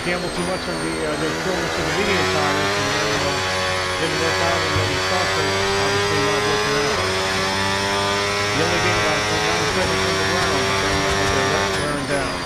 gamble too much on the performance of the medium tires, and then didn't work out, and then the softs are obviously not working out. You only gain about 9 seconds on the ground, but then they're wearing down.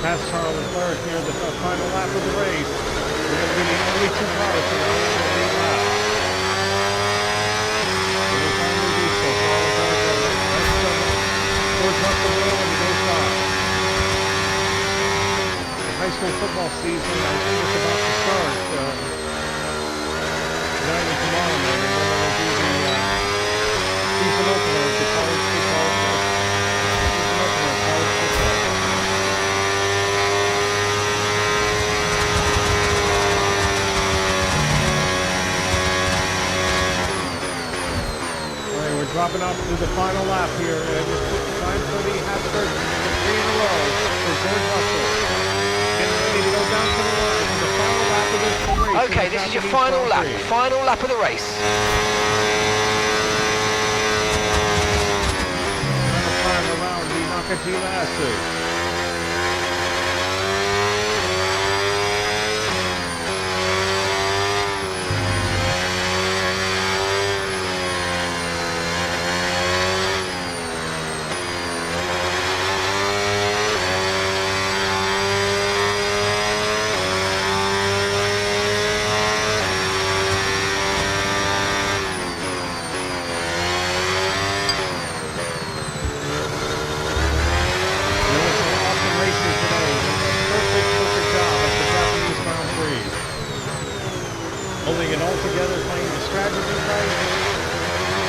Past Charles Leclerc here, the final lap of the race. We're going to be the only two cars for the whole lap. It is only diesel. Charles Leclerc, George Russell and he goes by. The high school football season, I think it's about to start. Tonight and tomorrow night, and then it'll be the season opener of the college football. Season opener of college football. Dropping off to the final lap here, and it's time for the Habsburg 3 in a row for George Russell. Getting ready to go down to the line for the final lap of this race. Okay, this is your final lap of the race. Final time around the Nakajima Asu. Holding it all together, playing the strategy right.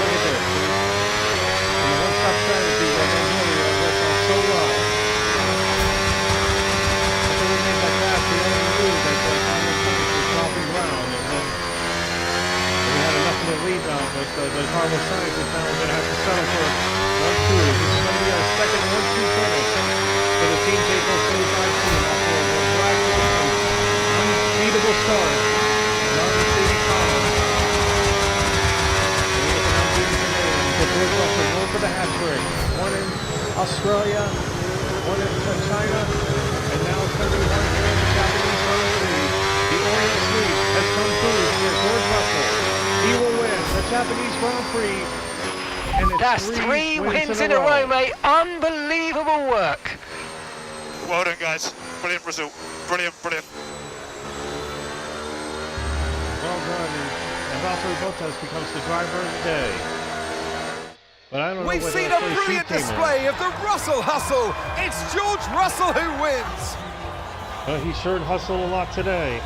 Look at this. And the one-stop strategy that they really works out so well. After we made that pass, we only knew that the final points was dropping ground. And then we had enough of the lead now, but the Carlos Sainz is now going to have to settle for 1-2. This is going to be our second 1-2 finish for the Team JPO45 team after a miraculous and unbeatable start. George Russell, one for the hat trick. One in Australia, one in China, and now it's going to be one here in the Japanese Grand Prix. The Orient Sweep has come through for George Russell. He will win the Japanese Grand Prix. And it's That's three wins in a row, mate. Unbelievable work. Well done, guys. Brilliant result. Brilliant, brilliant. Well done. And Valtteri Bottas becomes the driver of the day. But I don't know. We've seen a brilliant display of the Russell hustle. It's George Russell who wins. He sure hustled a lot today.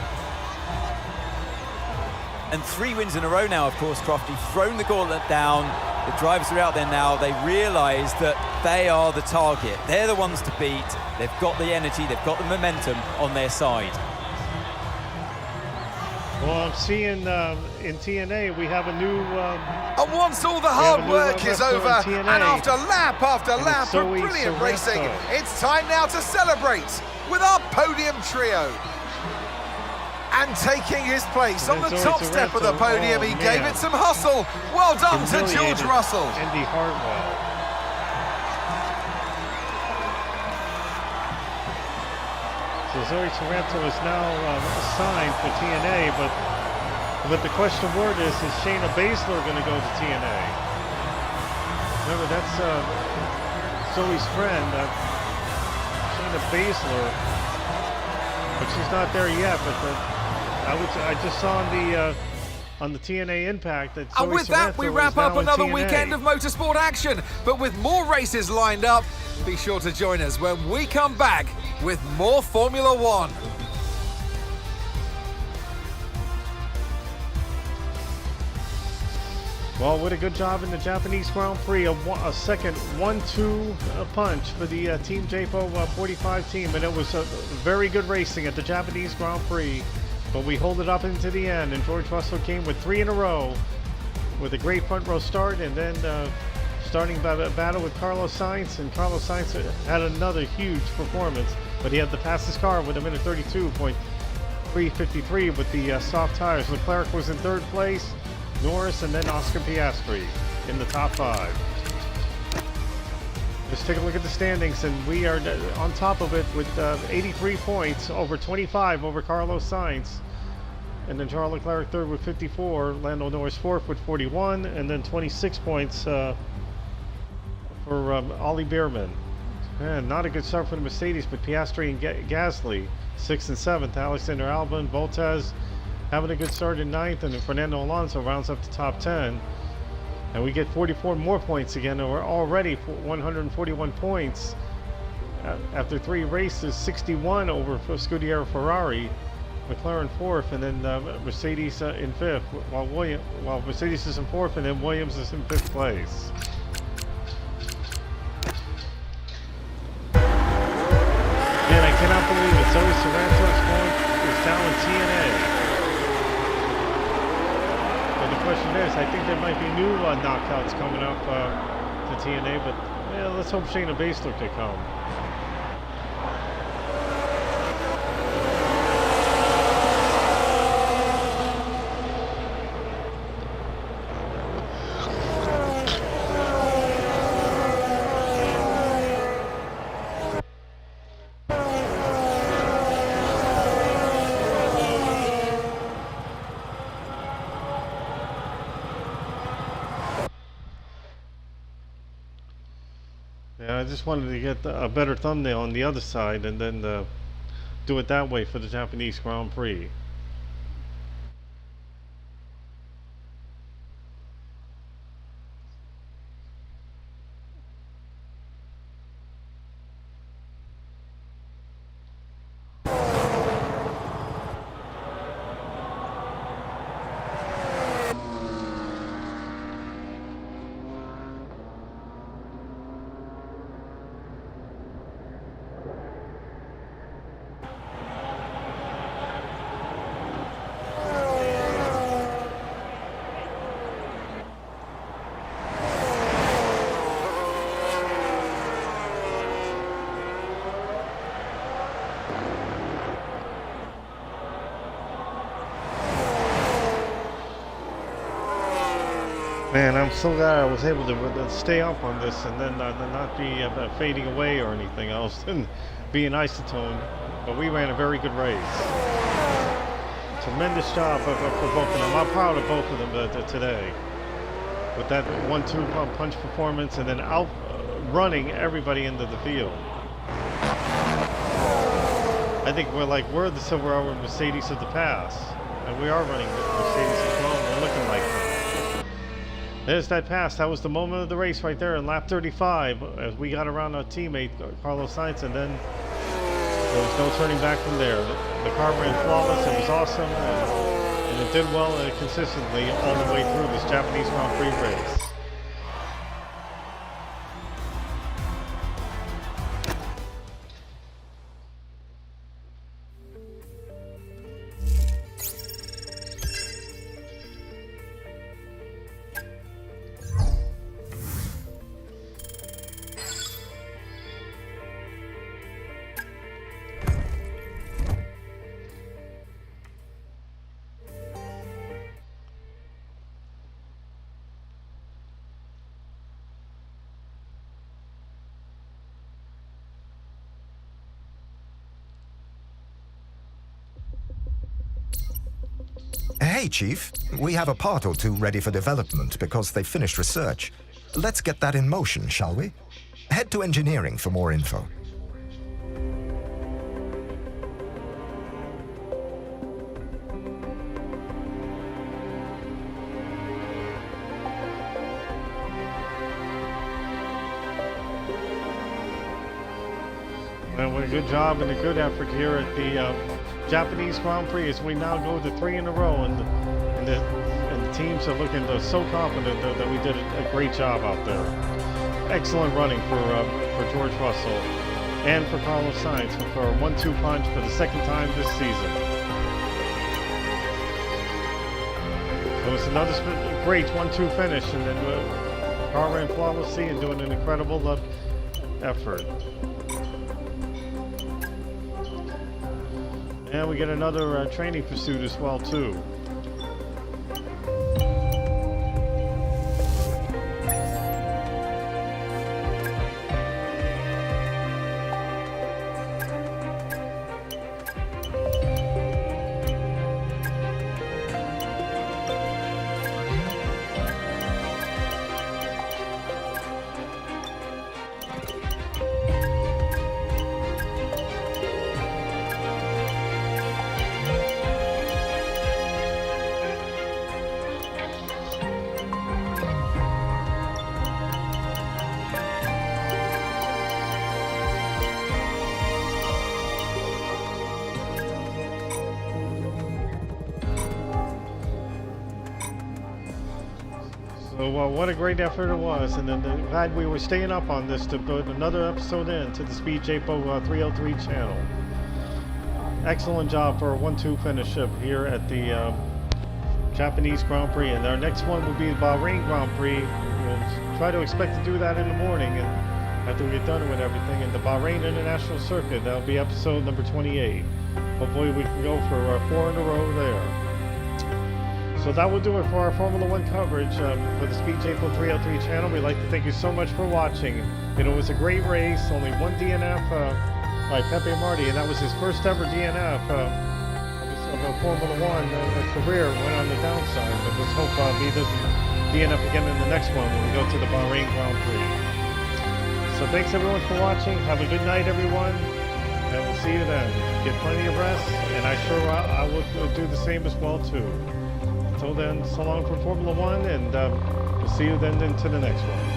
And 3 wins in a row now, of course, Crofty. Thrown the gauntlet down. The drivers are out there now. They realise that they are the target. They're the ones to beat. They've got the energy, they've got the momentum on their side. Well, I'm seeing in TNA we have a new. And once all the hard work is over, and after lap after lap of brilliant racing, it's time now to celebrate with our podium trio. And taking his place on the top step of the podium, he gave it some hustle. Well done to George Russell. Andy Hartwell. So Zoe Sorrento is now assigned for TNA, but the question word is Shayna Baszler going to go to TNA? Remember, that's Zoe's friend, Shayna Baszler, but she's not there yet. But I just saw on the TNA Impact that Zoe and with Sorrento that, we wrap up another weekend of motorsport action. But with more races lined up, be sure to join us when we come back with more Formula One. Well, what a good job in the Japanese Grand Prix. A second 1-2 punch for the Team JPO45 team. And it was very good racing at the Japanese Grand Prix. But we hold it up into the end. And George Russell came with 3 in a row with a great front row start. And then starting a battle with Carlos Sainz. And Carlos Sainz had another huge performance. But he had the fastest car with a minute 32.353 with the soft tires. Leclerc was in 3rd place. Norris, and then Oscar Piastri in the top 5. Let's take a look at the standings, and we are on top of it with 83 points, over 25 over Carlos Sainz, and then Charles Leclerc 3rd with 54, Lando Norris 4th with 41, and then 26 points for Ollie Beerman. Man, not a good start for the Mercedes, but Piastri and Gasly 6th and 7th, Alexander Albon, Bottas having a good start in 9th, and then Fernando Alonso rounds up the top 10. And we get 44 more points again, and we're already 141 points after 3 races, 61 over Scuderia Ferrari, McLaren 4th, and then Mercedes in 5th, while Mercedes is in 4th, and then Williams is in 5th place. Man, I cannot believe it. Zoe Sorrento is down in TNA. The question is, I think there might be new knockouts coming up to TNA, but yeah, let's hope Shayna Baszler can come. Yeah, I just wanted to get a better thumbnail on the other side and then do it that way for the Japanese Grand Prix. Man, I'm so glad I was able to stay up on this and then not be fading away or anything else and be an isotone. But we ran a very good race. Tremendous job for both of them. I'm proud of both of them today. With that 1-2 punch performance and then outrunning everybody into the field. I think we're the silver hour Mercedes of the past. And we are running the Mercedes as well. We're looking like them. There's that pass. That was the moment of the race right there in lap 35 as we got around our teammate Carlos Sainz, and then there was no turning back from there. The car ran flawless. It was awesome, and it did well consistently all the way through this Japanese Grand Prix race. Hey, Chief. We have a part or two ready for development because they finished research. Let's get that in motion, shall we? Head to engineering for more info. And what a good job and a good effort here at the Japanese Grand Prix as we now go to 3 in a row, and the teams are looking so confident that we did a great job out there. Excellent running for George Russell and for Carlos Sainz for a 1-2 punch for the second time this season. So it's another great 1-2 finish, and then car ran flawlessly and doing an incredible effort. And we get another training pursuit as well too. So what a great effort it was, and then glad we were staying up on this to put another episode in to the Speed JPO 303 channel. Excellent job for a 1-2 finish up here at the Japanese Grand Prix, and our next one will be the Bahrain Grand Prix. We'll try to expect to do that in the morning, and after we get done with everything, and the Bahrain International Circuit, that'll be episode number 28. Hopefully we can go for 4 in a row there. So that will do it for our Formula 1 coverage for the Speed JPO 303 channel. We'd like to thank you so much for watching. It was a great race, only one DNF by Pepe Marti, and that was his first ever DNF of a Formula 1 career. Went on the downside, but let's hope he doesn't DNF again in the next one when we go to the Bahrain Grand Prix. So thanks everyone for watching. Have a good night, everyone, and we'll see you then. Get plenty of rest, and I will do the same as well too. Until then, so long for Formula 1, and we'll see you then into the next one.